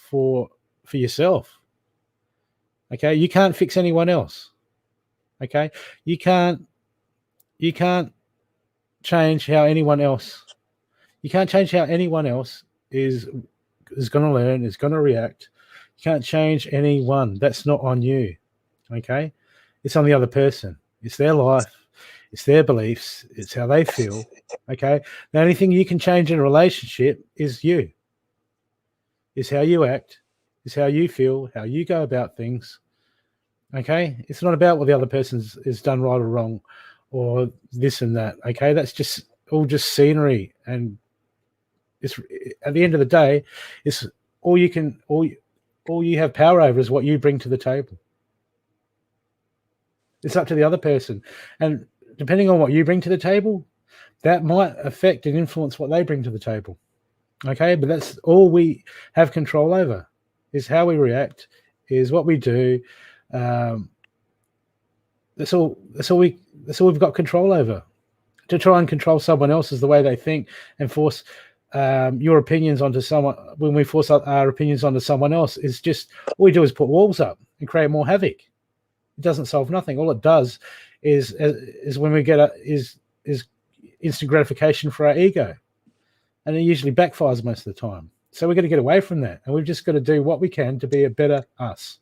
for yourself. Okay. You can't fix anyone else. Okay. You can't change how anyone else. You can't change how anyone else is going to learn, is going to react. You can't change anyone. That's not on you. Okay. It's on the other person. It's their life. It's their beliefs. It's how they feel. Okay. The only thing you can change in a relationship is you. Is how you act. Is how you feel. How you go about things. Okay. It's not about what the other person has done right or wrong, or this and that. Okay. That's just all just scenery, and it's at the end of the day, it's all you have power over is what you bring to the table. It's up to the other person. And depending on what you bring to the table, that might affect and influence what they bring to the table. Okay, but that's all we have control over, is how we react, is what we do. That's all we've got control over. To try and control someone else is the way they think and force your opinions onto someone. When we force our opinions onto someone else, is just all we do is put walls up and create more havoc. It doesn't solve nothing. All it does is when we get is instant gratification for our ego, and it usually backfires most of the time. So we're going to get away from that, and we've just got to do what we can to be a better us,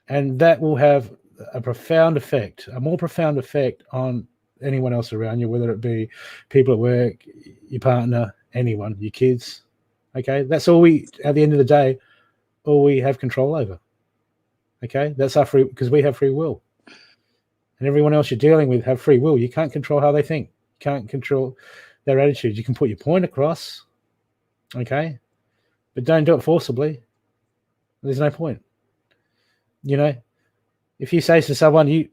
and that will have a more profound effect on anyone else around you, whether it be people at work, your partner, anyone, your kids. Okay, that's all at the end of the day, all we have control over. Okay, that's our free, because we have free will, and everyone else you're dealing with have free will. You can't control how they think. You can't control their attitudes. You can put your point across, okay, but don't do it forcibly. There's no point. You know, if you say to someone, you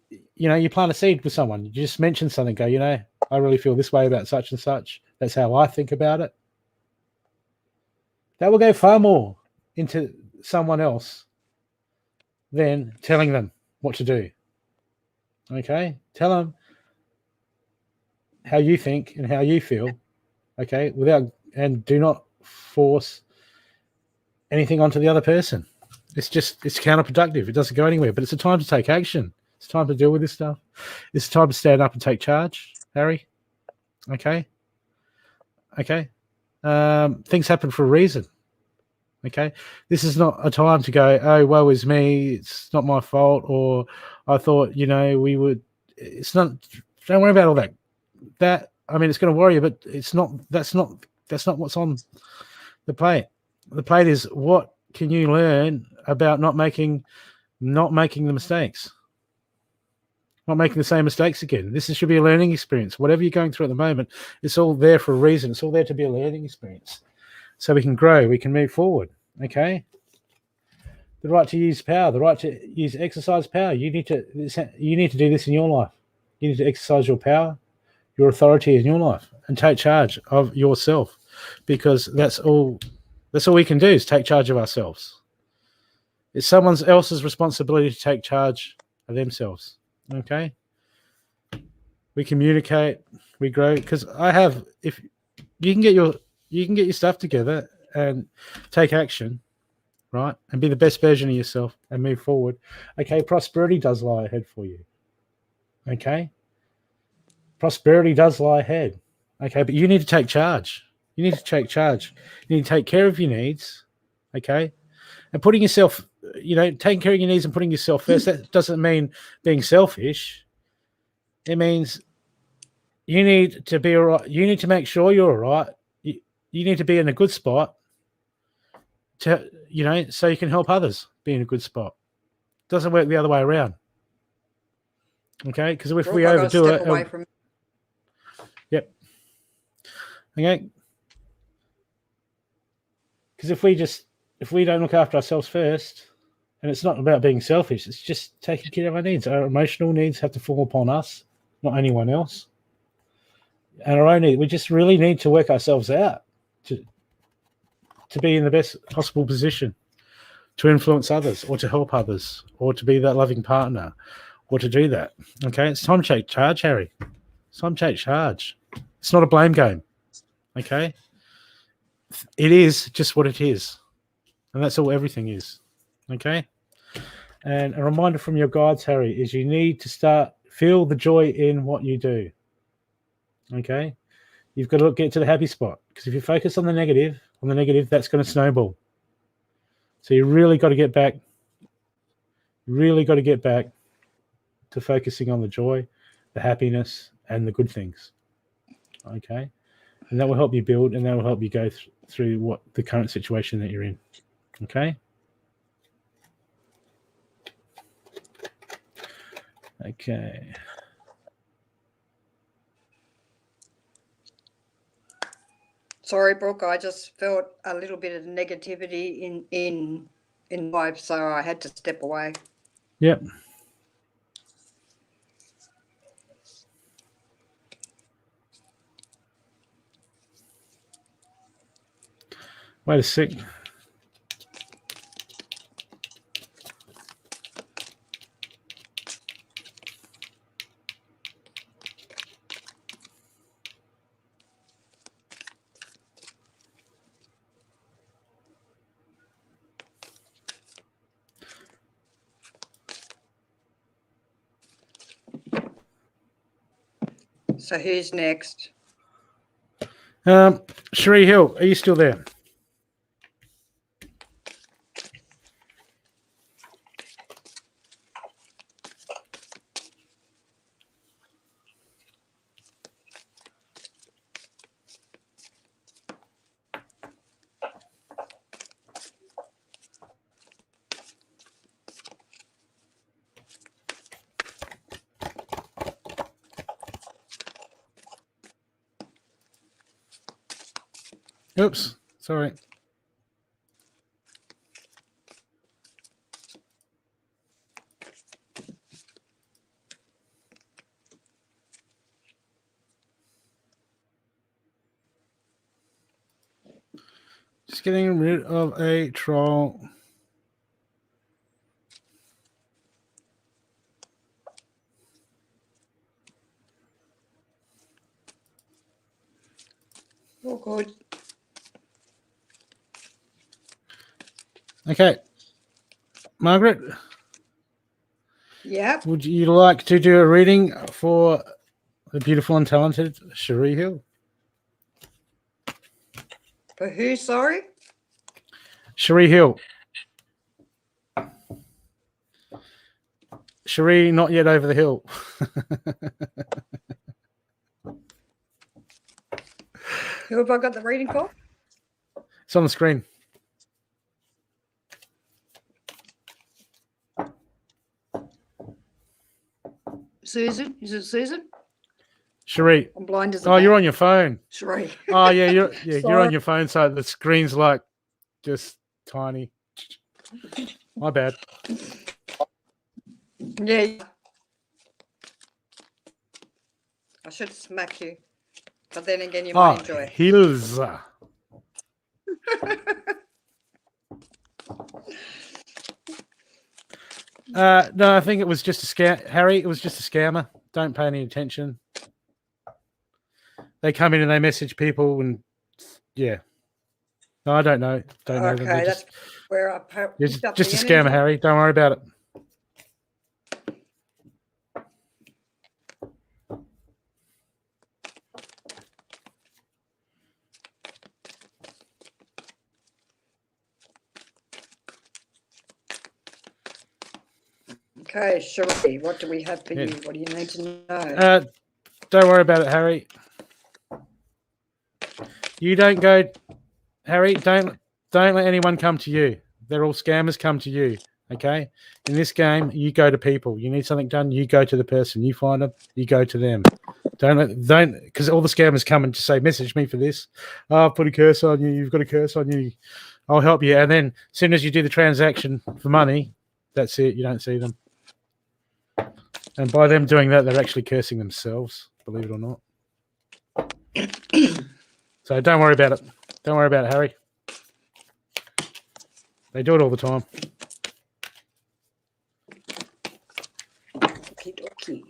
plant a seed with someone, you just mention something, go, I really feel this way about such and such. That's how I think about it. That will go far more into someone else than telling them what to do. Okay? Tell them how you think and how you feel. Okay? And do not force anything onto the other person. It's counterproductive. It doesn't go anywhere. But it's a time to take action. It's time to deal with this stuff. It's time to stand up and take charge, Harry. Okay? Okay? Things happen for a reason. Okay? This is not a time to go, oh, woe is me. It's not my fault. Or I thought, we would. It's not. Don't worry about all that. It's going to worry you, but it's not. That's not what's on the plate. The plate is, what can you learn about not making the mistakes? Not making the same mistakes again. This should be a learning experience. Whatever you're going through at the moment, it's all there for a reason. It's all there to be a learning experience. So we can grow, we can move forward. Okay? The right to use power, the right to exercise power. You need to do this in your life. You need to exercise your power, your authority in your life, and take charge of yourself. Because that's all we can do, is take charge of ourselves. It's someone else's responsibility to take charge of themselves. Okay, we communicate, we grow. Because if you can get your stuff together and take action, right, and be the best version of yourself and move forward. Okay, prosperity does lie ahead for you. Okay, prosperity does lie ahead. Okay, but you need to take charge. You need to take charge. You need to take care of your needs. Okay, and putting yourself. Taking care of your needs and putting yourself first, that doesn't mean being selfish. It means you need to be all right. You need to make sure you're all right. You need to be in a good spot to, so you can help others be in a good spot. It doesn't work the other way around. Okay? Because if Brooke, we I got to overdo step it. away from. Yep. Okay? Because if we don't look after ourselves first, and it's not about being selfish, it's just taking care of our needs. Our emotional needs have to fall upon us, not anyone else. And our own needs, we just really need to work ourselves out to be in the best possible position to influence others or to help others or to be that loving partner or to do that. Okay, it's time to take charge, Harry. It's time to take charge. It's not a blame game. Okay, it is just what it is, and that's all everything is. Okay, and a reminder from your guides, Harry, is you need to feel the joy in what you do. Okay, you've got to get to the happy spot, because if you focus on the negative, that's going to snowball. So you really got to get back. To focusing on the joy, the happiness, and the good things. Okay, and that will help you build, and that will help you go through what the current situation that you're in. Okay. Okay. Sorry, Brooke. I just felt a little bit of negativity in vibe, so I had to step away. Yep. Wait a sec. So who's next? Cherie Hill, are you still there? Oops, sorry. Just getting rid of a troll. Oh, good. Okay. Margaret? Yep. Would you like to do a reading for the beautiful and talented Cherie Hill? For who, sorry? Cherie Hill. Cherie, not yet over the hill. Who have I got the reading for? It's on the screen. Susan? Is it Susan? Cherie. I'm blind as a Oh, you're bat. on your phone. Cherie. Oh, yeah, you're on your phone, so the screen's like just tiny. My bad. Yeah. I should smack you. But then again, you might enjoy it. Hills. No, I think it was just a scam. Harry, it was just a scammer. Don't pay any attention. They come in and they message people, and yeah. No, I don't know. Don't know them. Okay, that's where I It's picked up just the a scammer, energy. Harry. Don't worry about it. Okay, Cherie, what do we have for Yeah. you? What do you need to know? Don't worry about it, Harry. You don't go, Harry. Don't let anyone come to you. They're all scammers. Come to you. Okay. In this game, you go to people. You need something done. You go to the person. You find them. You go to them. Don't because all the scammers come and just say, message me for this. Oh, I've put a curse on you. You've got a curse on you. I'll help you. And then as soon as you do the transaction for money, that's it. You don't see them. And by them doing that, they're actually cursing themselves, believe it or not. So don't worry about it. Don't worry about it, Harry. They do it all the time. Okie dokie.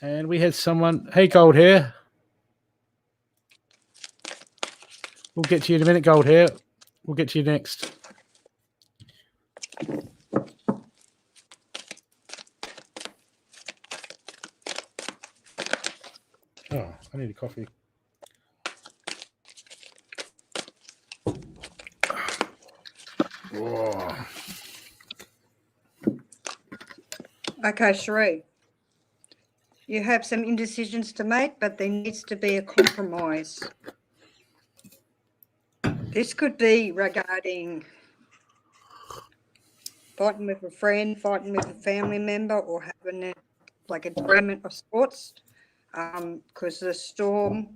And we had someone, hey, Gold Hair. We'll get to you in a minute, Gold Hair. We'll get to you next. Oh, I need a coffee. Whoa. Okay, Cherie. You have some indecisions to make, but there needs to be a compromise. This could be regarding fighting with a friend, fighting with a family member, or having like a agreement of sorts, because a storm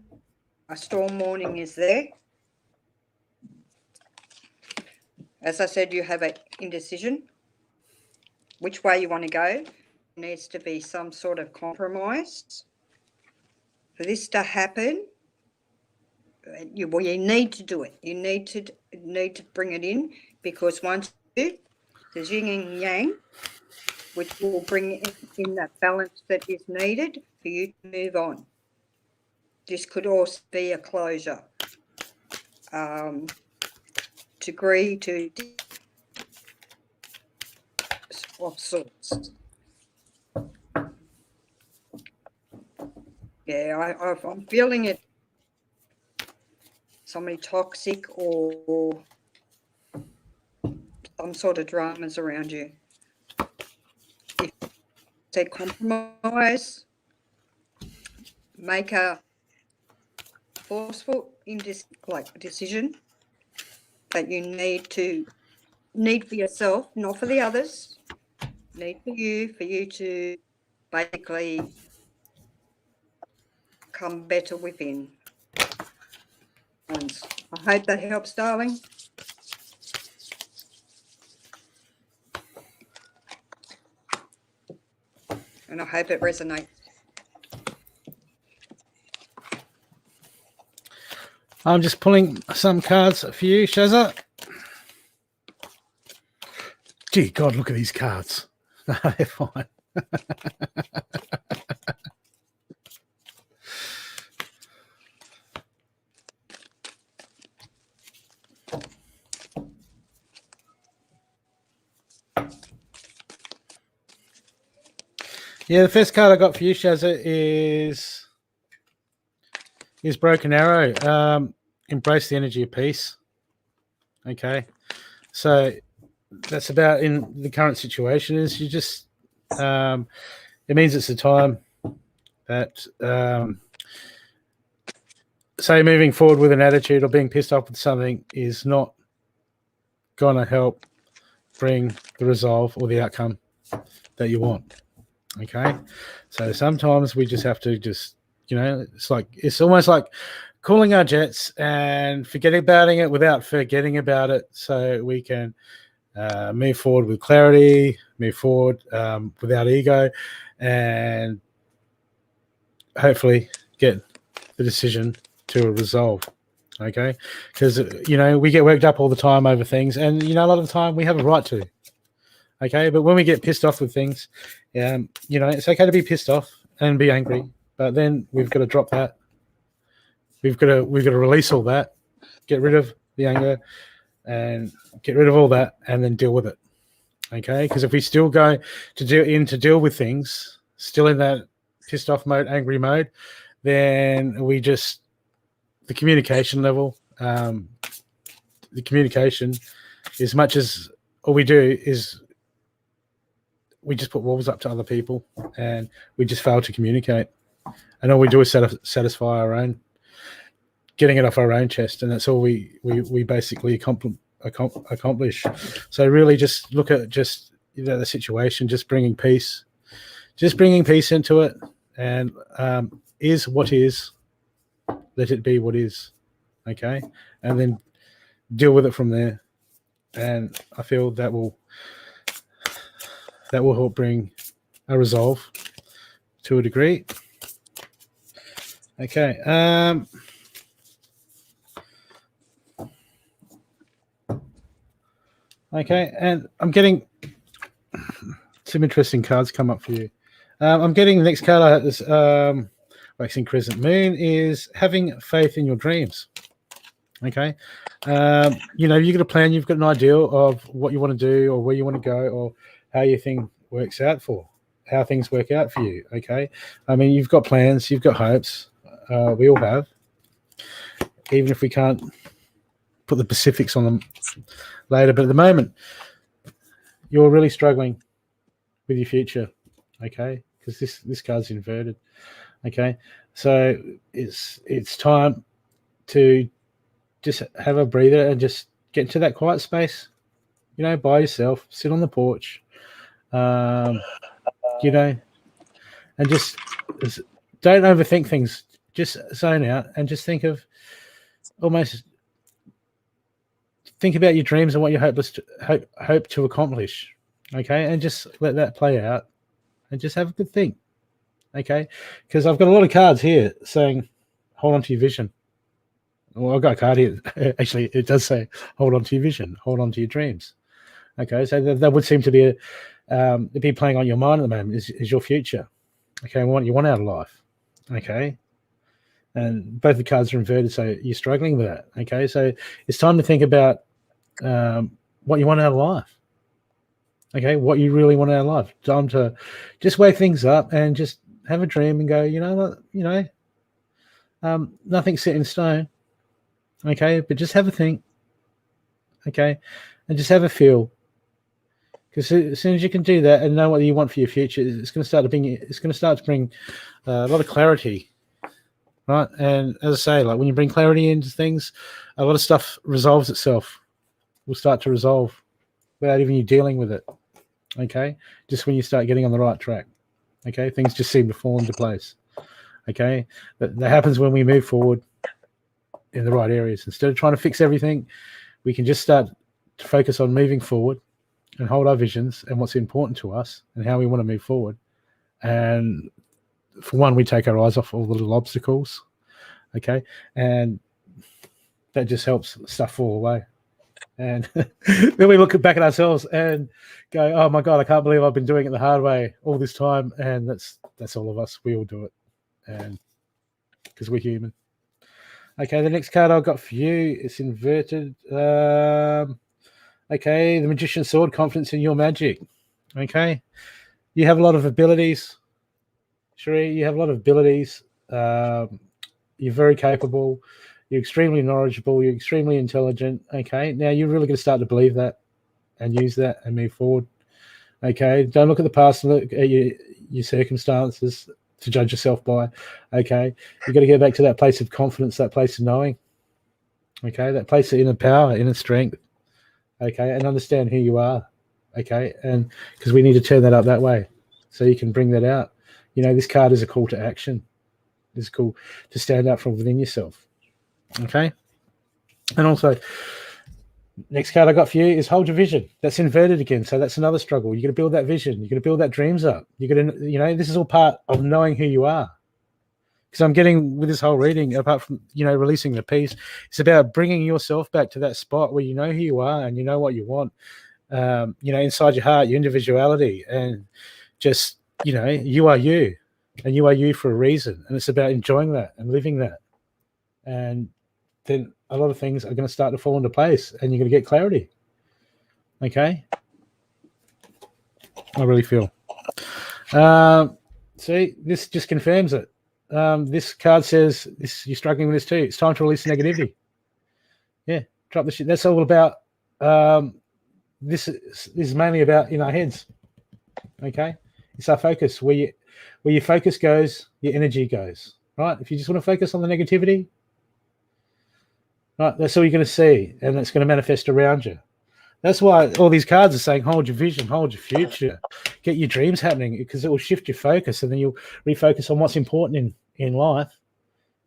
warning is there. As I said, you have an indecision. Which way you want to go? There needs to be some sort of compromise. For this to happen, you need to do it. You need to bring it in, because once you do, there's yin and yang, which will bring in that balance that is needed for you to move on. This could also be a closure. To agree to of sorts. Yeah, I'm feeling it. Somebody toxic or some sort of dramas around you. If you say compromise, make a forceful decision that you need for yourself, not for the others. Need for you to basically come better within. And I hope that helps, darling. And I hope it resonates. I'm just pulling some cards for you, Shazza. Gee, God, look at these cards. They're fine. Yeah, the first card I got for you, Shazza, is Broken Arrow. Embrace the energy of peace. Okay. So that's about in the current situation is you just it means it's a time that say moving forward with an attitude or being pissed off with something is not going to help bring the resolve or the outcome that you want. Okay. So sometimes we just have to it's almost like cooling our jets and forgetting about it without forgetting about it, so we can move forward with clarity, move forward without ego, and hopefully get the decision to resolve. Okay, because we get worked up all the time over things, and a lot of the time we have a right to. Okay, but when we get pissed off with things, it's okay to be pissed off and be angry, but then we've got to drop that. We've got to release all that, get rid of the anger, and get rid of all that, and then deal with it. Okay, because if we still go to deal with things, still in that pissed off mode, angry mode, then the communication level, as much as all we do is we just put walls up to other people, and we just fail to communicate. And all we do is satisfy our own, getting it off our own chest, and that's all we basically accomplish. So really, just look at the situation, just bringing peace into it, and is what is. Let it be what is, okay, and then deal with it from there. And I feel that will help bring a resolve to a degree. Okay. Okay, and I'm getting some interesting cards come up for you. I'm getting the next card I had this waxing crescent moon is having faith in your dreams. Okay. You've got a plan, you've got an idea of what you want to do or where you want to go or how your thing works out how things work out for you. Okay. I mean, you've got plans, you've got hopes. We all have, even if we can't put the specifics on them later. But at the moment, you're really struggling with your future. Okay. Because this card's inverted. Okay. So it's time to just have a breather and just get into that quiet space, by yourself, sit on the porch, and just don't overthink things. Just zone out and just think about your dreams and what you hope to accomplish. Okay. And just let that play out and just have a good think. Okay. Because I've got a lot of cards here saying, hold on to your vision. Well, I've got a card here. Actually, it does say, hold on to your vision, hold on to your dreams. Okay, so that would seem to be be playing on your mind at the moment is your future. Okay, what you want out of life. Okay, and both the cards are inverted, so you're struggling with that. Okay, so it's time to think about what you want out of life. Okay, what you really want out of life. Time to just wake things up and just have a dream and go, nothing's set in stone. Okay, but just have a think. Okay, and just have a feel. Because as soon as you can do that and know what you want for your future, it's going to start to bring a lot of clarity, right? And as I say, like when you bring clarity into things, a lot of stuff resolves itself. Will start to resolve without even you dealing with it. Okay, just when you start getting on the right track. Okay, things just seem to fall into place. Okay, that happens when we move forward in the right areas. Instead of trying to fix everything, we can just start to focus on moving forward and hold our visions and what's important to us and how we want to move forward. And for one, we take our eyes off all the little obstacles. Okay. And that just helps stuff fall away. And then we look back at ourselves and go, oh my God, I can't believe I've been doing it the hard way all this time. And that's all of us. We all do it. And because we're human. Okay, the next card I've got for you is inverted. Okay, the Magician's Sword, confidence in your magic. Okay, you have a lot of abilities, Cherie. You have a lot of abilities. You're very capable. You're extremely knowledgeable. You're extremely intelligent. Okay, now you're really going to start to believe that and use that and move forward. Okay, don't look at the past and look at your circumstances to judge yourself by. Okay, you've got to get back to that place of confidence, that place of knowing. Okay, that place of inner power, inner strength. Okay, and understand who you are. Okay, and because we need to turn that up that way so you can bring that out. This card is a call to action. It's a call to stand up from within yourself. Okay, and also next card I got for you is hold your vision. That's inverted again, so that's another struggle. You're going to build that vision. You're going to build that dreams up. You're going to, this is all part of knowing who you are. Because I'm getting with this whole reading, apart from releasing the peace, it's about bringing yourself back to that spot where you know who you are and you know what you want. Inside your heart, your individuality, and just you are you, and you are you for a reason. And it's about enjoying that and living that. And then a lot of things are going to start to fall into place and you're going to get clarity. Okay. I really feel. See, this just confirms it. This card says you're struggling with this too. It's time to release negativity. Yeah. Drop the shit. That's all about, this is mainly about in our heads. Okay, it's our focus. Where your focus goes, your energy goes. Right. If you just want to focus on the negativity, right, that's all you're going to see, and it's going to manifest around you. That's why all these cards are saying, hold your vision, hold your future, get your dreams happening, because it will shift your focus, and then you'll refocus on what's important in life.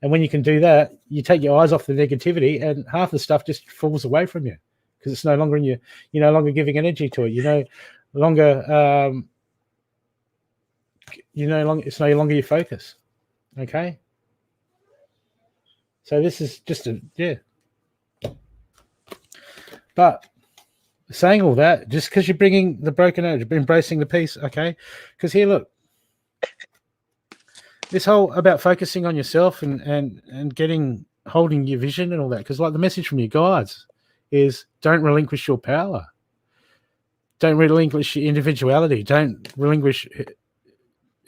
And when you can do that, you take your eyes off the negativity, and half the stuff just falls away from you because it's no longer in you. You're no longer giving energy to it. It's no longer your focus. Okay. So this is just But saying all that, just because you're bringing the broken energy, embracing the peace, okay? Because here, look, this whole about focusing on yourself and holding your vision and all that, because like the message from your guides is don't relinquish your power. Don't relinquish your individuality. Don't relinquish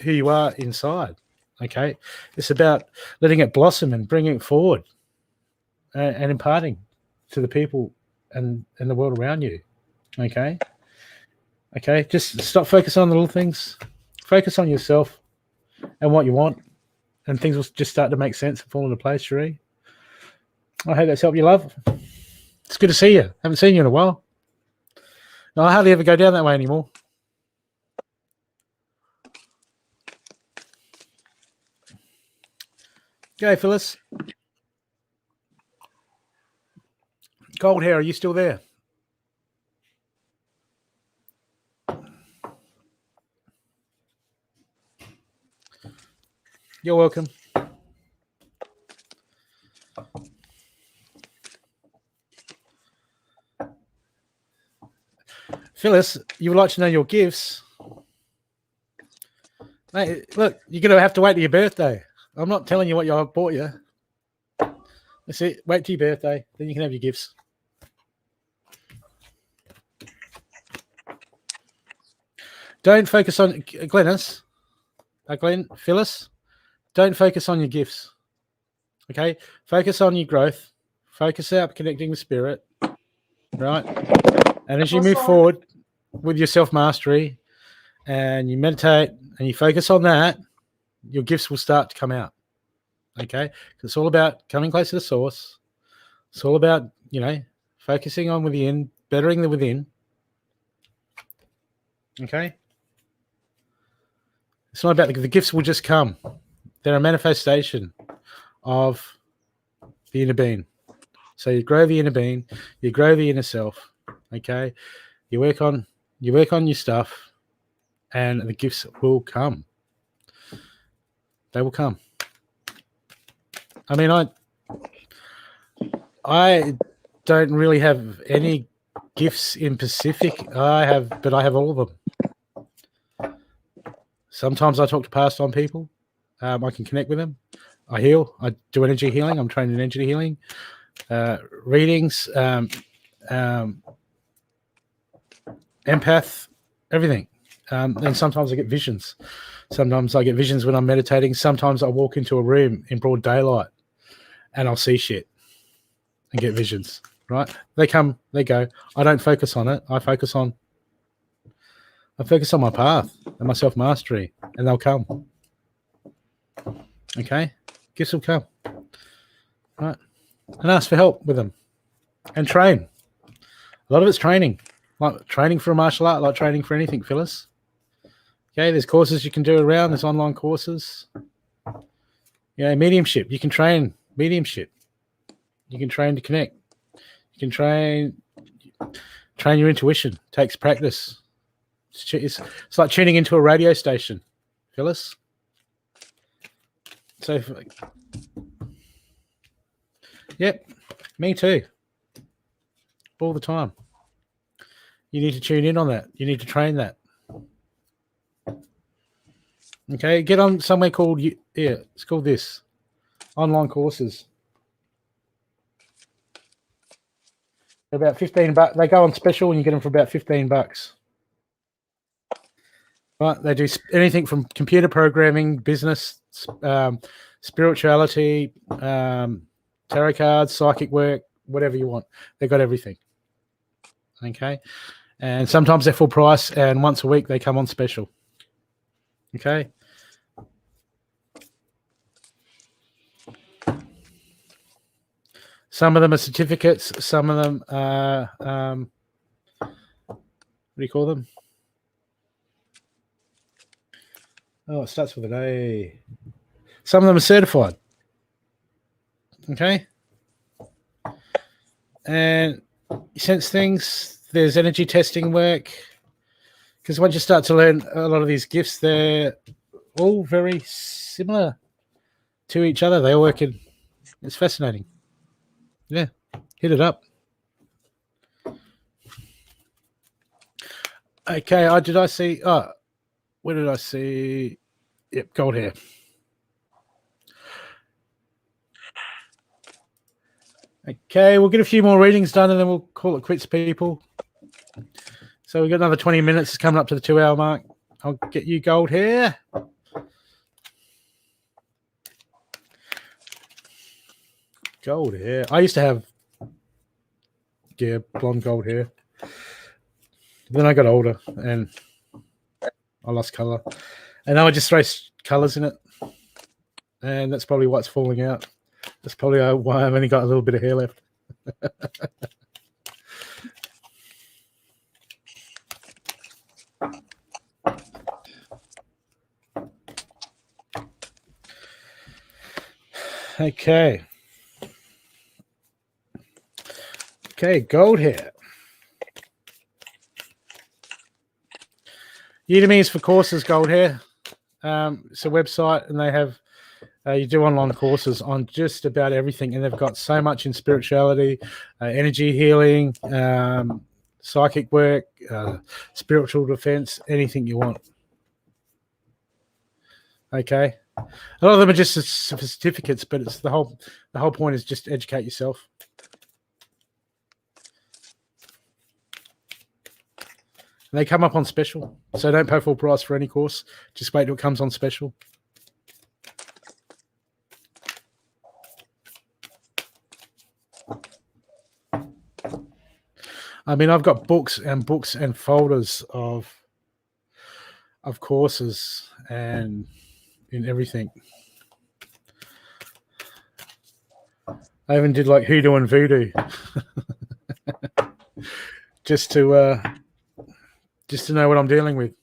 who you are inside, okay? It's about letting it blossom and bringing it forward and imparting to the people and the world around you. Okay. Just stop focusing on the little things. Focus on yourself and what you want, and things will just start to make sense and fall into place, Cherie. I hope that's helped you, love. It's good to see you. Haven't seen you in a while. No, I hardly ever go down that way anymore. Okay, Phyllis. Cold hair, are you still there? You're welcome. Phyllis, you would like to know your gifts. Mate, look, you're going to have to wait till your birthday. I'm not telling you what I bought you. That's it. Wait till your birthday, then you can have your gifts. Don't focus on Phyllis. Don't focus on your gifts. Okay? Focus on your growth. Focus out connecting with spirit. Right? And as you move forward with your self-mastery and you meditate and you focus on that, your gifts will start to come out. Okay? Because it's all about coming closer to source. It's all about, focusing on within, bettering the within. Okay? It's not about the gifts will just come. They're a manifestation of the inner being. So you grow the inner being, you grow the inner self. Okay, you work on your stuff, and the gifts will come. They will come. I mean, I don't really have any gifts in Pacific. But I have all of them. Sometimes I talk to past on people. I can connect with them. I heal. I do energy healing. I'm trained in energy healing. Readings, empath, everything. And sometimes I get visions. Sometimes I get visions when I'm meditating. Sometimes I walk into a room in broad daylight and I'll see shit and get visions, right? They come, they go. I don't focus on it. I focus on my path and my self-mastery, and they'll come. Okay? Gifts will come. Right? And ask for help with them. And train. A lot of it's training. Like training for a martial art, like training for anything, Phyllis. Okay, there's courses you can do around. There's online courses. Mediumship. You can train mediumship. You can train to connect. You can train your intuition. It takes practice. It's like tuning into a radio station, Phyllis. So, yep, me too. All the time. You need to tune in on that. You need to train that. Okay, get on somewhere called, it's called this. Online courses. They're about $15. They go on special and you get them for about $15. Right, they do anything from computer programming, business, spirituality, tarot cards, psychic work, whatever you want. They've got everything. Okay, And sometimes they're full price, and once a week they come on special. Okay. Some of them are certificates. Some of them are, what do you call them? Oh, it starts with an A. Some of them are certified. Okay. And you sense things. There's energy testing work. Because once you start to learn a lot of these gifts, they're all very similar to each other. They all work in. It's fascinating. Yeah. Hit it up. Okay. Did I see? Oh, where did I see? Yep, gold hair. Okay, we'll get a few more readings done and then we'll call it quits, people. So we've got another 20 minutes. It's coming up to the 2-hour mark. I'll get you gold hair. Gold hair. I used to have, blonde gold hair. Then I got older and I lost color. And now I just throw colors in it. And that's probably why it's falling out. That's probably why I've only got a little bit of hair left. Okay. Okay, gold hair. Udemy is for courses, gold hair. It's a website and they have, you do online courses on just about everything. And they've got so much in spirituality, energy healing, psychic work, spiritual defense, anything you want. Okay. A lot of them are just certificates, but it's the whole point is just educate yourself. And they come up on special. So don't pay full price for any course. Just wait till it comes on special. I mean, I've got books and folders of courses and in everything. I even did like hoodoo and voodoo just to know what I'm dealing with.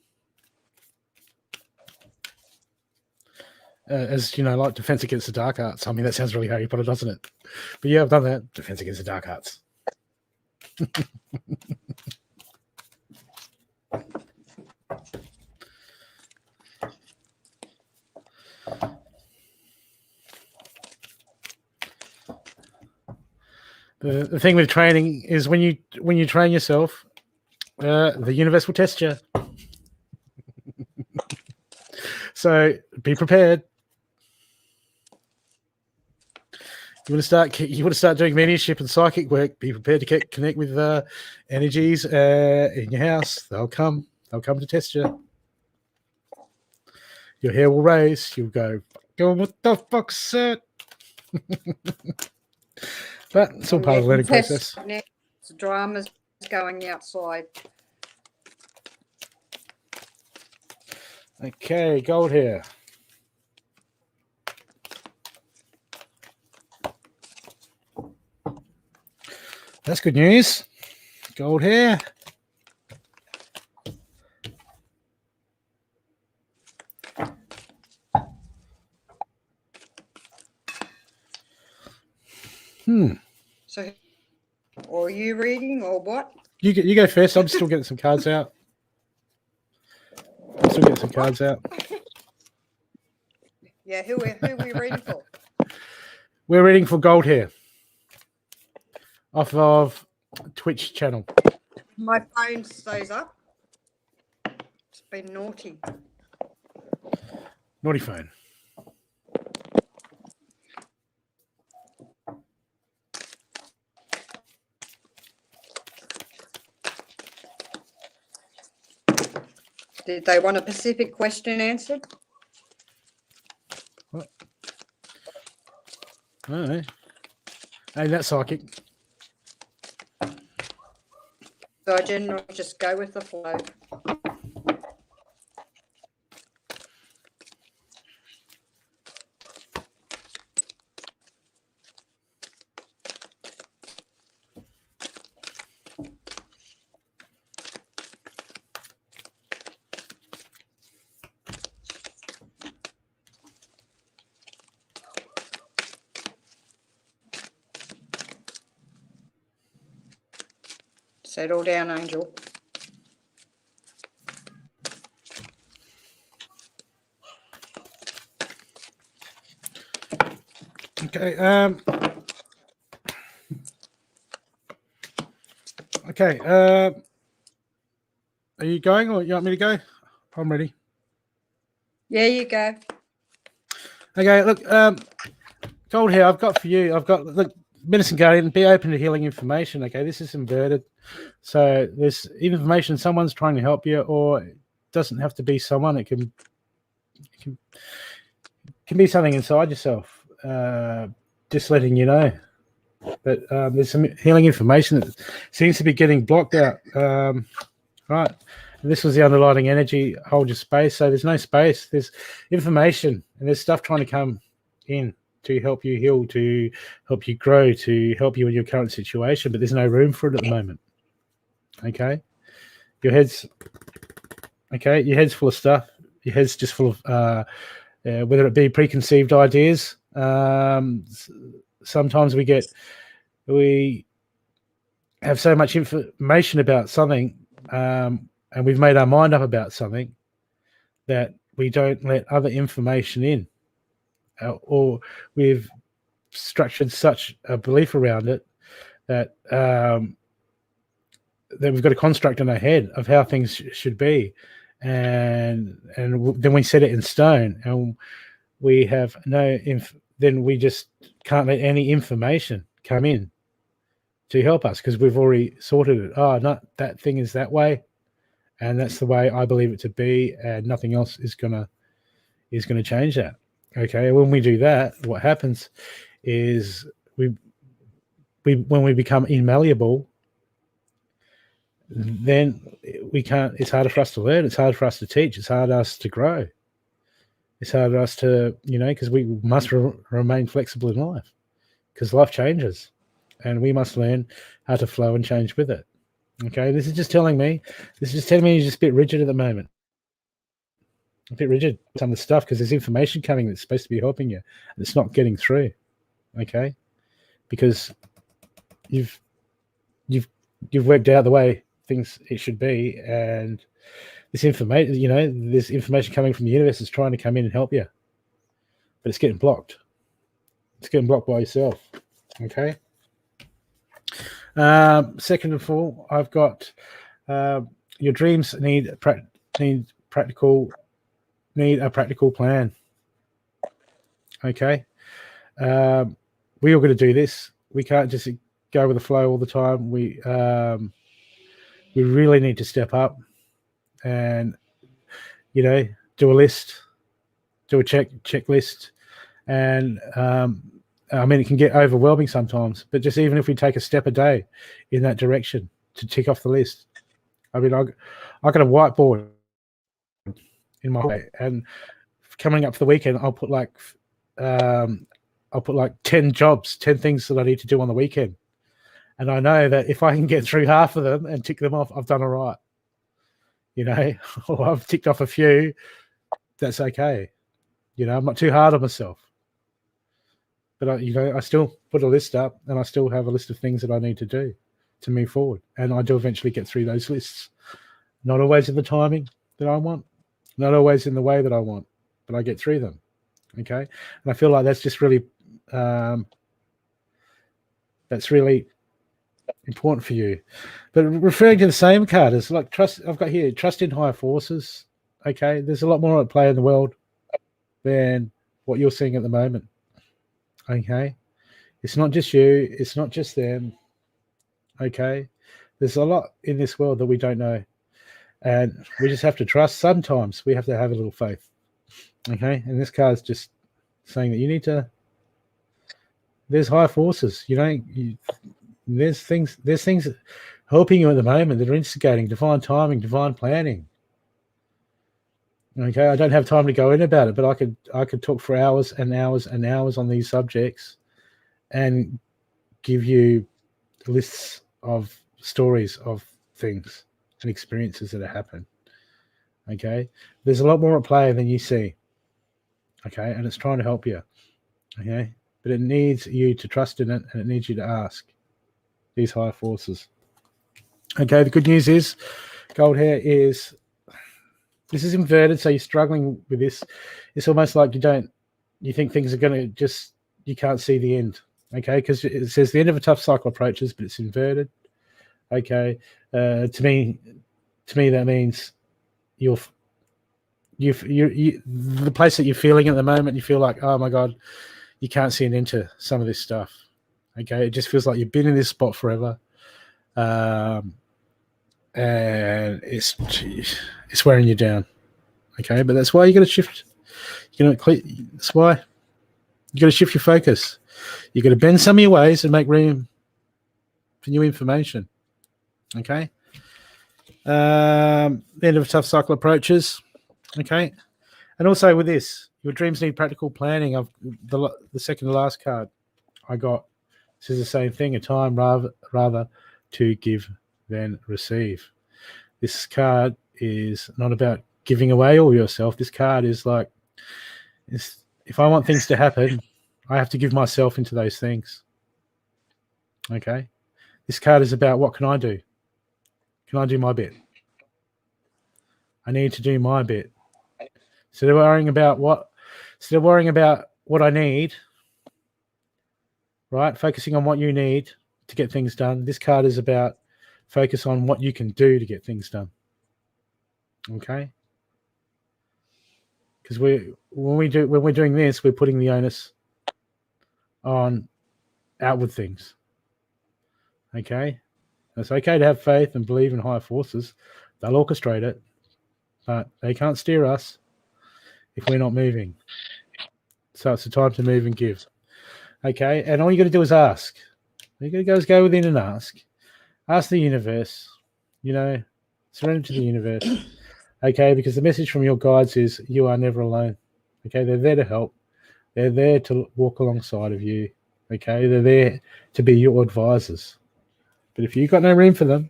As you know, like defense against the dark arts. I mean, that sounds really Harry Potter, doesn't it? But yeah, I've done that. Defense against the dark arts. The thing with training is when you train yourself, the universe will test you. So be prepared. You want to start doing mediumship and psychic work. Be prepared to connect with energies in your house. They'll come to test you. Your hair will raise. You'll go, what the fuck, sir? But it's all part of the learning process. The drama's going outside. Okay, gold hair. That's good news. Gold hair. So, or are you reading or what? You go first. I'm still getting some cards out. Yeah, who are we reading for? We're reading for gold hair off of Twitch channel. My phone stays up. It's been naughty. Naughty phone. Did they want a specific question answered? What? I don't know. Hey, that's psychic. So I generally just go with the flow. Settle down, Angel. Okay. Okay. Are you going, or you want me to go? I'm ready. Yeah, you go. Okay. Look, Gold here. I've got for you. I've got look, Medicine Guardian. Be open to healing information. Okay, this is inverted. So there's information someone's trying to help you, or it doesn't have to be someone. It can be something inside yourself. Just letting you know. But there's some healing information that seems to be getting blocked out. Right. And this was the underlying energy. Hold your space. So there's no space. There's information, and there's stuff trying to come in to help you heal, to help you grow, to help you in your current situation. But there's no room for it at the moment. Okay. Your head's full of stuff. Your head's just full of whether it be preconceived ideas. Sometimes we have so much information about something, and we've made our mind up about something that we don't let other information in, or we've structured such a belief around it that that we've got a construct in our head of how things should be, and then we set it in stone, and we have then we just can't let any information come in to help us because we've already sorted it. Oh, not that thing is that way, and that's the way I believe it to be, and nothing else is gonna change that. Okay, when we do that, what happens is we when we become immalleable, then we can't. It's harder for us to learn. It's harder for us to teach. It's harder for us to grow. It's harder for us to, because we must remain flexible in life, because life changes, and we must learn how to flow and change with it. Okay, this is just telling me you're just a bit rigid at the moment. A bit rigid with some of the stuff because there's information coming that's supposed to be helping you, and it's not getting through. Okay, because you've worked out the way things it should be, and this information, this information coming from the universe is trying to come in and help you, but it's getting blocked. It's getting blocked by yourself. Okay. Second of all, I've got your dreams need a practical plan. Okay. We all got to do this. We can't just go with the flow all the time. We really need to step up and do a list, do a checklist, and it can get overwhelming sometimes, but just even if we take a step a day in that direction to tick off the list. I got a whiteboard in my way, and coming up for the weekend, I'll put like 10 jobs, 10 things that I need to do on the weekend. And I know that if I can get through half of them and tick them off, I've done all right. Or I've ticked off a few, that's okay. I'm not too hard on myself. But I still put a list up, and I still have a list of things that I need to do to move forward. And I do eventually get through those lists. Not always in the timing that I want, not always in the way that I want, but I get through them. Okay. And I feel like that's just really, that's really important for you. But referring to the same card is like trust. I've got here trust in higher forces. Okay. There's a lot more at play in the world than what you're seeing at the moment. Okay. It's not just you. It's not just them. Okay. There's a lot in this world that we don't know. And we just have to trust. Sometimes we have to have a little faith. Okay. And this card's just saying that you need to, there's higher forces, there's things, helping you at the moment, that are instigating divine timing, divine planning. Okay, I don't have time to go in about it, but I could talk for hours and hours and hours on these subjects and give you lists of stories of things and experiences that have happened. Okay, there's a lot more at play than you see. Okay, and it's trying to help you. Okay, but it needs you to trust in it, and it needs you to ask these higher forces. Okay, the good news is gold hair is, this is inverted, so you're struggling with this. It's almost like you think things are going to just, you can't see the end. Okay, because it says the end of a tough cycle approaches, but it's inverted. Okay, to me that means you the place that you're feeling at the moment, you feel like, oh my god, you can't see an end to some of this stuff. Okay, it just feels like you've been in this spot forever, and it's wearing you down. Okay, but that's why you got to shift. That's why you got to shift your focus. You got to bend some of your ways and make room for new information. Okay. The end of a tough cycle approaches. Okay, and also with this, your dreams need practical planning. Of the second to last card I got says the same thing. A time rather to give than receive. This card is not about giving away all yourself. This card is like, if I want things to happen, I have to give myself into those things. Okay, this card is about, what can I do? Can I do my bit? I need to do my bit. Instead of worrying about what I need, right? Focusing on what you need to get things done. This card is about focus on what you can do to get things done. Okay? Because when we're doing this, we're putting the onus on outward things. Okay? It's okay to have faith and believe in higher forces. They'll orchestrate it, but they can't steer us if we're not moving. So it's the time to move and give. Okay? And all you got to do is ask. All you got to go within and ask. Ask the universe. Surrender to the universe. Okay? Because the message from your guides is you are never alone. Okay? They're there to help. They're there to walk alongside of you. Okay? They're there to be your advisors. But if you've got no room for them,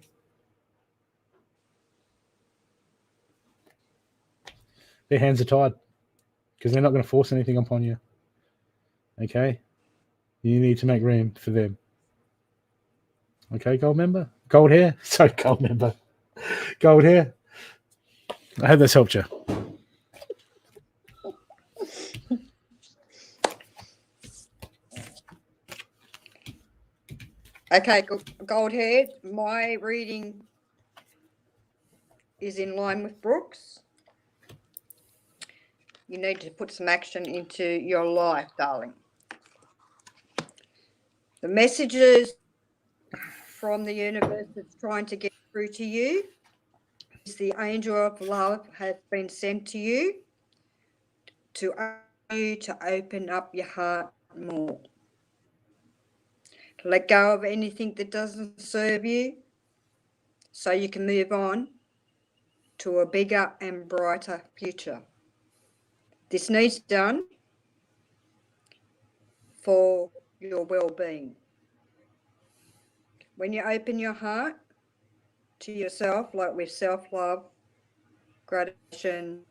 their hands are tied, because they're not going to force anything upon you. Okay? You need to make room for them. Okay, gold member? Gold hair? Sorry, gold member. Gold hair. I hope that's helped you. Okay, gold hair. My reading is in line with Brooks. You need to put some action into your life, darling. The messages from the universe that's trying to get through to you is the angel of love has been sent to you to ask you to open up your heart more. Let go of anything that doesn't serve you so you can move on to a bigger and brighter future. This needs done for your well-being. When you open your heart to yourself, like with self-love, gratitude,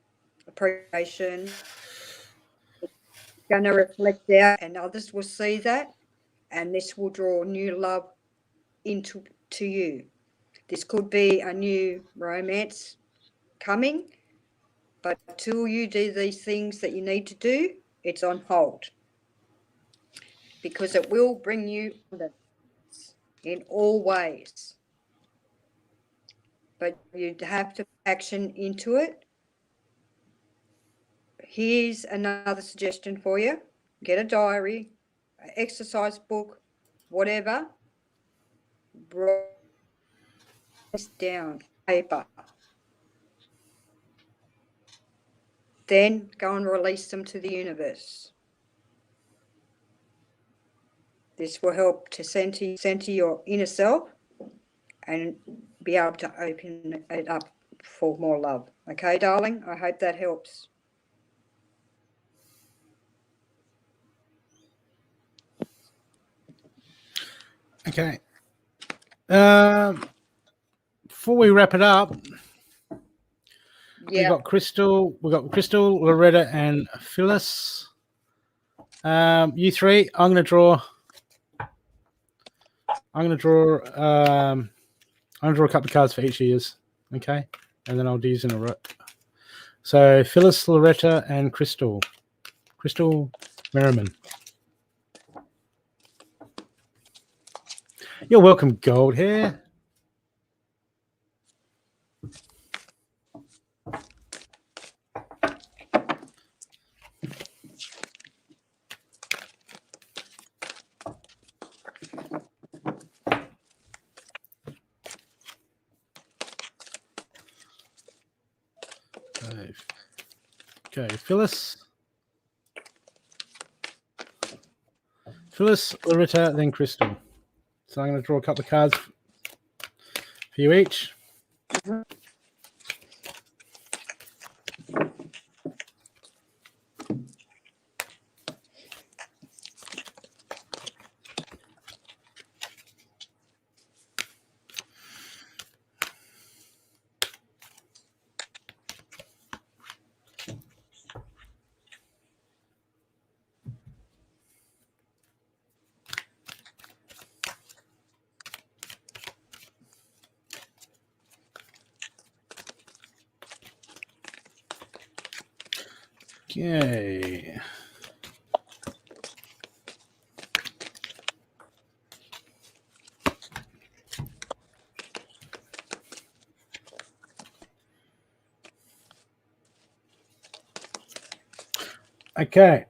appreciation, it's going to reflect out and others will see that, and this will draw new love into you. This could be a new romance coming, but until you do these things that you need to do, it's on hold, because it will bring you abundance in all ways. But you have to put action into it. Here's another suggestion for you. Get a diary, an exercise book, whatever. Write this down, paper. Then go and release them to the universe. This will help to center your inner self and be able to open it up for more love. Okay, darling? I hope that helps. Okay. Before we wrap it up, we got Crystal, Loretta, and Phyllis. You three, I'm gonna draw a couple of cards for each of you. Okay, and then I'll do these in a row. So Phyllis, Loretta, and Crystal Merriman. You're welcome, Gold Hair. Okay, Phyllis, Loretta, then Crystal. So I'm going to draw a couple of cards for you each. Okay. Okay,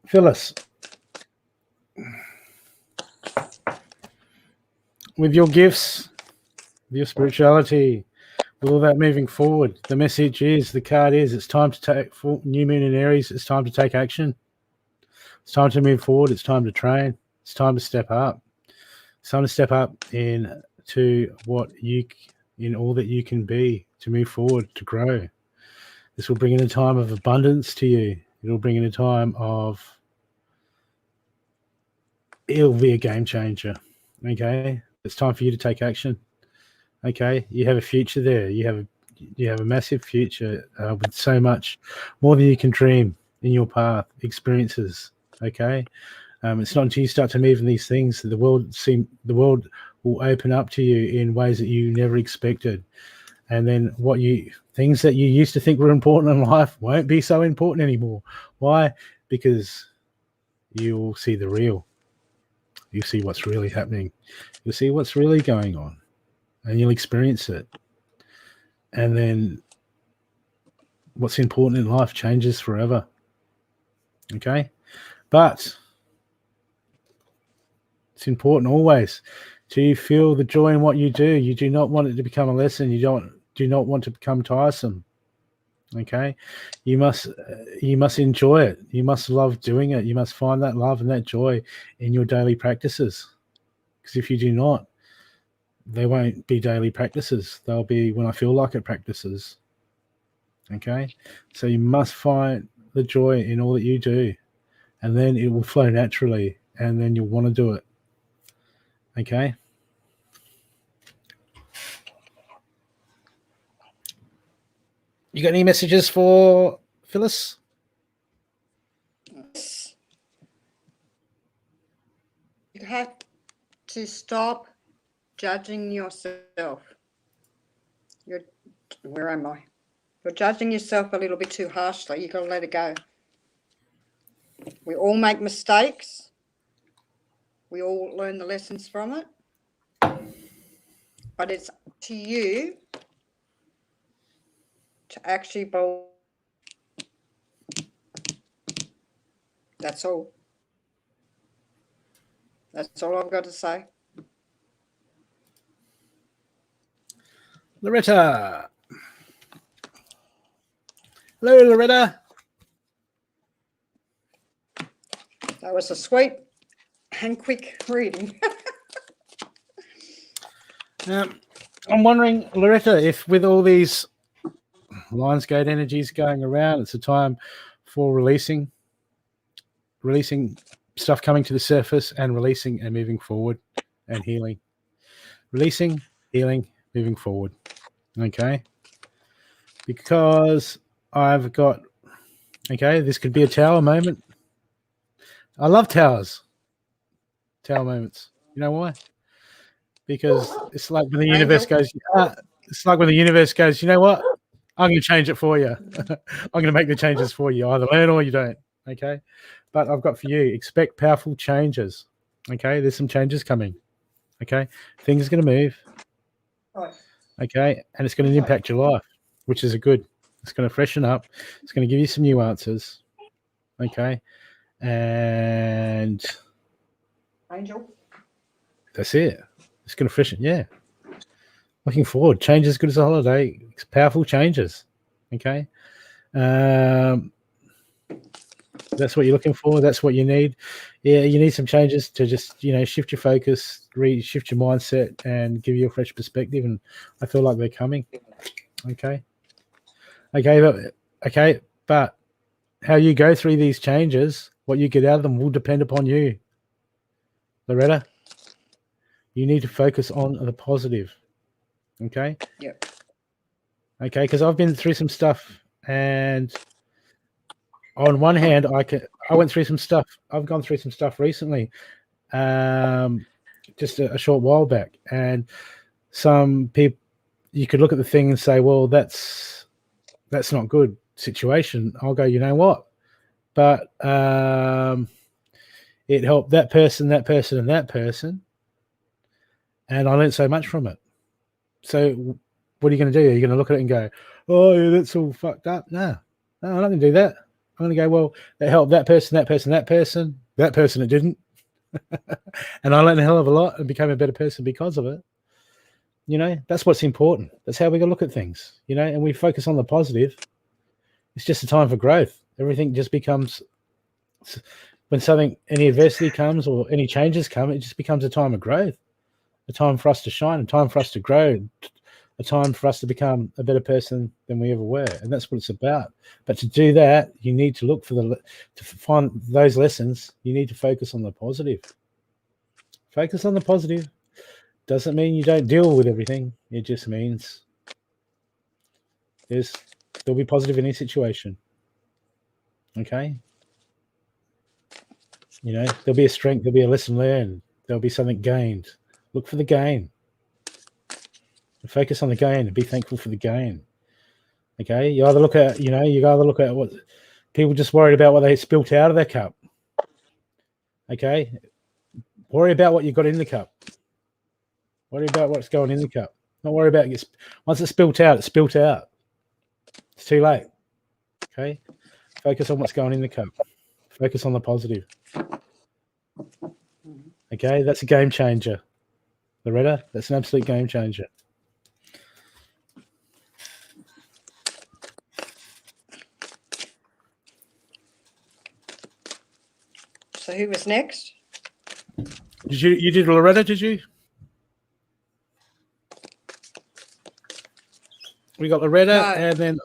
Phyllis, with your gifts, with your spirituality, with all that moving forward, the message is, the card is, it's time to take full new moon in Aries. It's time to take action. It's time to move forward. It's time to train. It's time to step up. It's time to step up into in all that you can be, to move forward, to grow. This will bring in a time of abundance to you. It'll bring in a time it'll be a game changer. Okay, it's time for you to take action. Okay, you have a future there. You have a massive future with so much more than you can dream in your path, experiences. Okay, it's not until you start to move in these things that the world will open up to you in ways that you never expected, and then things that you used to think were important in life won't be so important anymore. Why? Because you will see the real. You see what's really happening. You'll see what's really going on, and you'll experience it. And then what's important in life changes forever. Okay? But it's important always to feel the joy in what you do. You do not want it to become a lesson. You do not want to become tiresome. Okay? You must enjoy it. You must love doing it. You must find that love and that joy in your daily practices. Because if you do not, they won't be daily practices. They'll be when I feel like it practices. Okay? So you must find the joy in all that you do, and then it will flow naturally, and then you'll want to do it. Okay? You got any messages for Phyllis? You have to stop judging yourself. Where am I? You're judging yourself a little bit too harshly. You've got to let it go. We all make mistakes. We all learn the lessons from it. But it's to you to actually believe. That's all. That's all I've got to say. Loretta. Hello, Loretta. That was a sweet and quick reading. I'm wondering, Loretta, if with all these Lionsgate energies going around, it's a time for releasing stuff coming to the surface and releasing and moving forward and healing. Releasing, healing, moving forward. Okay. Because I've got, okay, this could be a tower moment. I love towers. Tower moments. You know why? Because it's like when the universe goes, it's like when the universe goes, you know what? I'm going to change it for you. I'm going to make the changes for you. Either learn or you don't. Okay. But I've got for you, expect powerful changes. Okay. There's some changes coming. Okay. Things are going to move. Okay. And it's going to impact your life, which is a good. It's going to freshen up. It's going to give you some new answers. Okay. And Angel. That's it. It's going to freshen. Yeah. Looking forward. Change as good as a holiday. It's powerful changes. Okay. That's what you're looking for. That's what you need. Yeah, you need some changes to just, shift your focus, shift your mindset, and give you a fresh perspective. And I feel like they're coming. Okay. But how you go through these changes, what you get out of them will depend upon you. Loretta, you need to focus on the positive. Okay. Yep. Okay, because I've been through some stuff, and on one hand, I went through some stuff. I've gone through some stuff recently, just a short while back, and some people, you could look at the thing and say, well, that's not good situation. I'll go, you know what? But it helped that person, and that person, and I learned so much from it. So what are you going to do? Are you going to look at it and go, oh, yeah, that's all fucked up? No, I'm not going to do that. I'm going to go, well, that helped that person, that person it didn't. And I learned a hell of a lot and became a better person because of it. That's what's important. That's how we got to look at things, and we focus on the positive. It's just a time for growth. Everything just becomes, when any adversity comes or any changes come, it just becomes a time of growth, a time for us to shine, a time for us to grow, a time for us to become a better person than we ever were. And that's what it's about. But to do that, you need to look to find those lessons. You need to focus on the positive. Focus on the positive. Doesn't mean you don't deal with everything. It just means there'll be positive in any situation. Okay? There'll be a strength, there'll be a lesson learned, there'll be something gained. Look for the gain. Focus on the gain and be thankful for the gain. Okay, you either look at what people just worried about, what they spilt out of their cup. Okay, worry about what you got in the cup. Worry about what's going in the cup. Don't worry about it. Once it's spilt out, it's spilt out. It's too late. Okay, focus on what's going in the cup. Focus on the positive. Okay, that's a game changer, Loretta. That's an absolute game changer. So who was next? You did Loretta, did you? We got Loretta, and then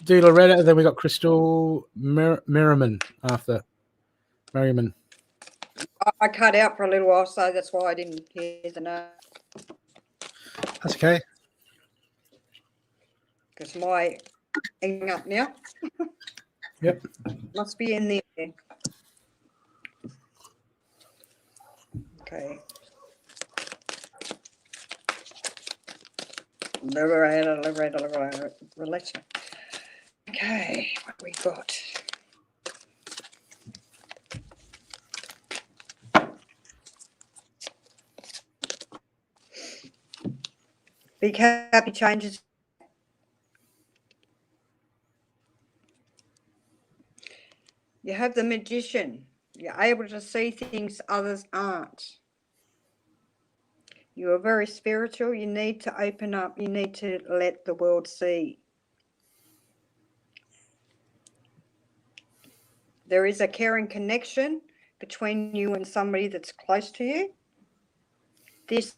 do Loretta, and then we got Crystal Merriman after. Merriman. I cut out for a little while, so that's why I didn't hear the name. That's okay. Because my hanging up now. Yep. Must be in there. Okay. Loretta. Okay, what we got? Big happy changes. You have the magician. You're able to see things others aren't. You are very spiritual. You need to open up. You need to let the world see. There is a caring connection between you and somebody that's close to you. This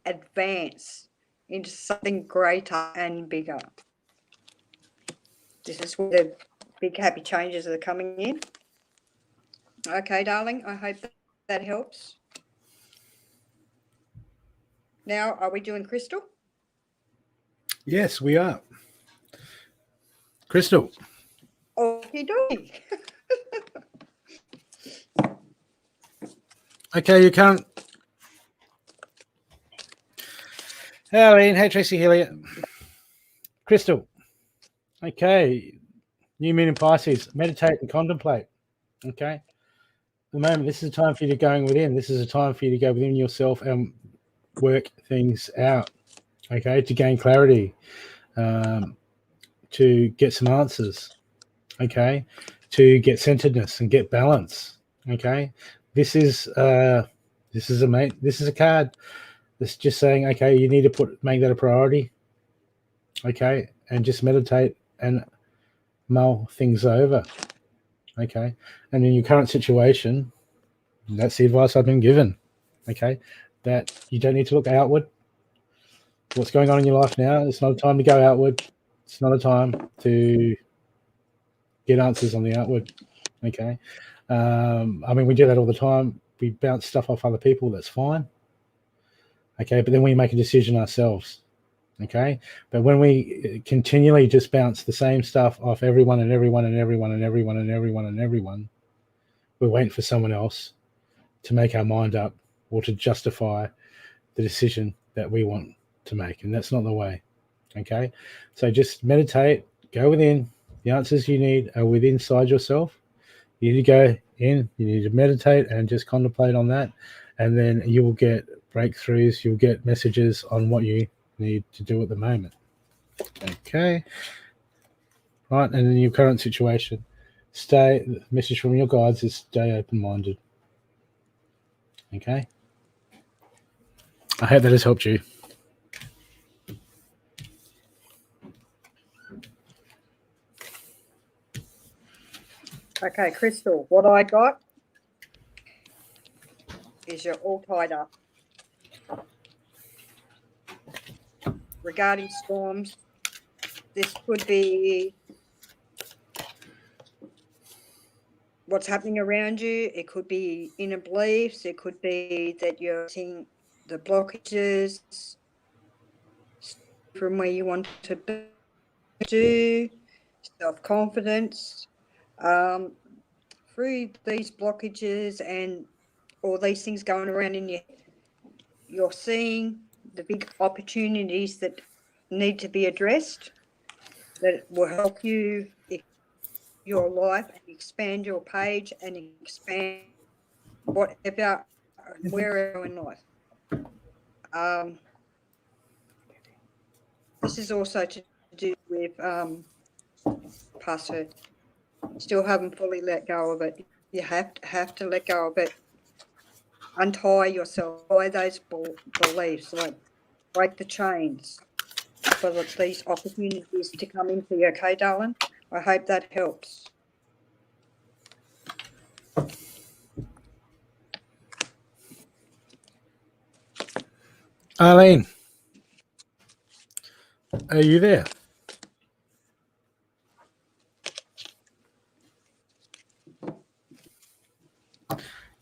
advance into something greater and bigger. This is where the big happy changes are coming in. Okay, darling, I hope that helps. Now, are we doing Crystal? Yes, we are. Crystal. Okie dokie. Okay, you can't. Hey, hey, Tracy Hilliard. Crystal. Okay. New Moon in Pisces. Meditate and contemplate. Okay. At the moment, this is a time for you to go within. This is a time for you to go within yourself and work things out. Okay. To gain clarity. To get some answers. Okay. To get centeredness and get balance. Okay. This is a card that's just saying, okay, you need to make that a priority. Okay. And just meditate and mull things over. Okay. And in your current situation, that's the advice I've been given. Okay. That you don't need to look outward. What's going on in your life now? It's not a time to go outward. It's not a time to get answers on the outward. Okay. I mean, we do that all the time. We bounce stuff off other people. That's fine. Okay. But then we make a decision ourselves. Okay. But when we continually just bounce the same stuff off everyone and everyone and everyone and everyone and everyone and everyone, we're waiting for someone else to make our mind up or to justify the decision that we want to make. And that's not the way. Okay. So just meditate, go within. The answers you need are within inside yourself. You need to go in, you need to meditate and just contemplate on that. And then you will get breakthroughs, you'll get messages on what you need to do at the moment. Okay. Right. And in your current situation, the message from your guides is stay open-minded. Okay. I hope that has helped you. Okay, Crystal, what I got is you're all tied up. Regarding storms, this could be what's happening around you. It could be inner beliefs. It could be that you're seeing the blockages from where you want to be, self-confidence. Through these blockages and all these things going around in you're seeing the big opportunities that need to be addressed that will help you your life and expand your page and expand whatever, wherever in life. This is also to do with past hurt. Still haven't fully let go of it. You have to let go of it. Untie yourself by those beliefs, like break the chains for these opportunities to come into you. Okay, darling? I hope that helps. Arlene, are you there?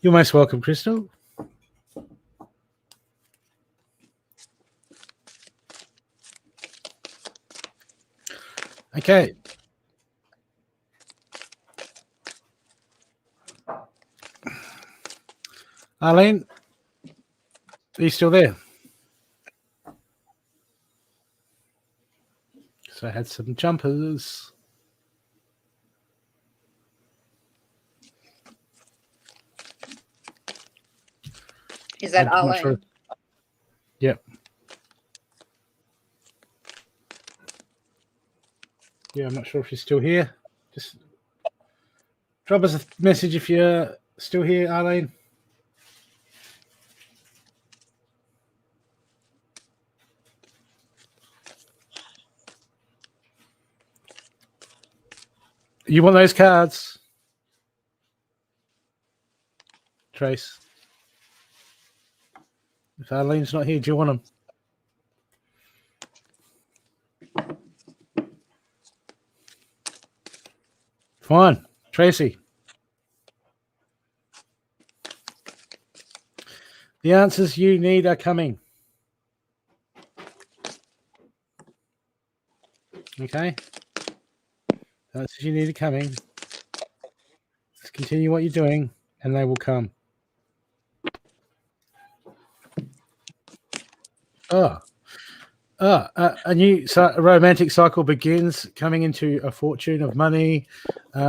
You're most welcome, Crystal. Okay. Arlene, are you still there? So I had some jumpers. Is that Arlene? Sure. Yep. Yeah, I'm not sure if you're still here. Just drop us a message if you're still here, Arlene. You want those cards? Trace. If Arlene's not here, do you want them? Fine. Tracy. The answers you need are coming. Okay. The answers you need are coming. Just continue what you're doing, and they will come. A new romantic cycle begins, coming into a fortune of money. You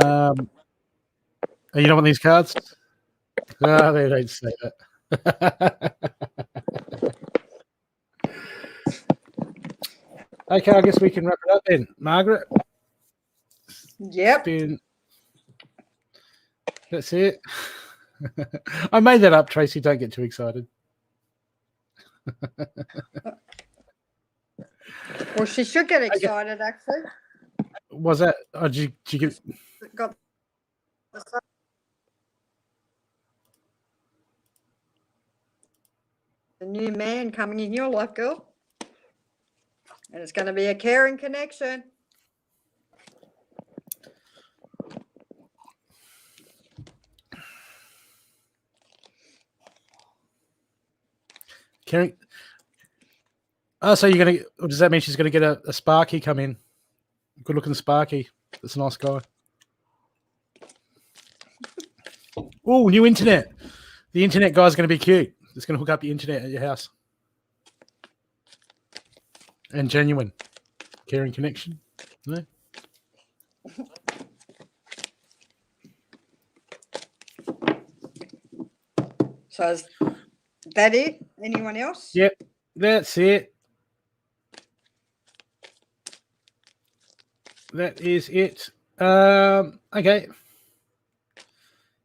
don't want these cards? No, they don't say that. Okay, I guess we can wrap it up then. Margaret? Yep. That's it. I made that up, Tracy. Don't get too excited. Well, she should get excited, actually. Was that? Oh, did you get? Got the new man coming in your life, girl. And it's going to be a caring connection. Caring. Oh, so you're gonna? Does that mean she's gonna get a Sparky come in? Good looking Sparky. That's a nice guy. Oh, new internet. The internet guy's gonna be cute. It's gonna hook up your internet at your house. And genuine. Caring connection. No? So is that it? Anyone else? Yep, that's it. That is it. Okay.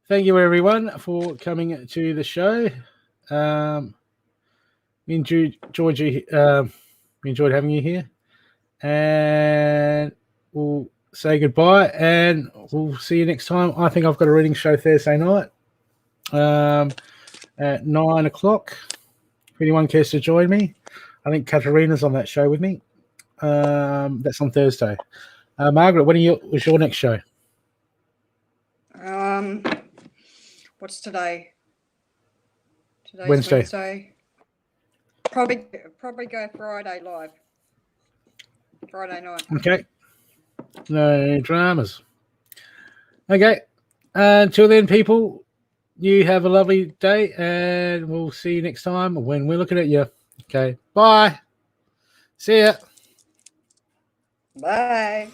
Thank you, everyone, for coming to the show. We enjoyed having you here. And we'll say goodbye, and we'll see you next time. I think I've got a reading show Thursday night at 9 o'clock. If anyone cares to join me, I think Katarina's on that show with me. That's on Thursday. Margaret, what's your next show? What's today? Today's Wednesday. Probably go Friday live. Friday night. Okay. No dramas. Okay. Until then, people, you have a lovely day, and we'll see you next time when we're looking at you. Okay. Bye. See ya. Bye.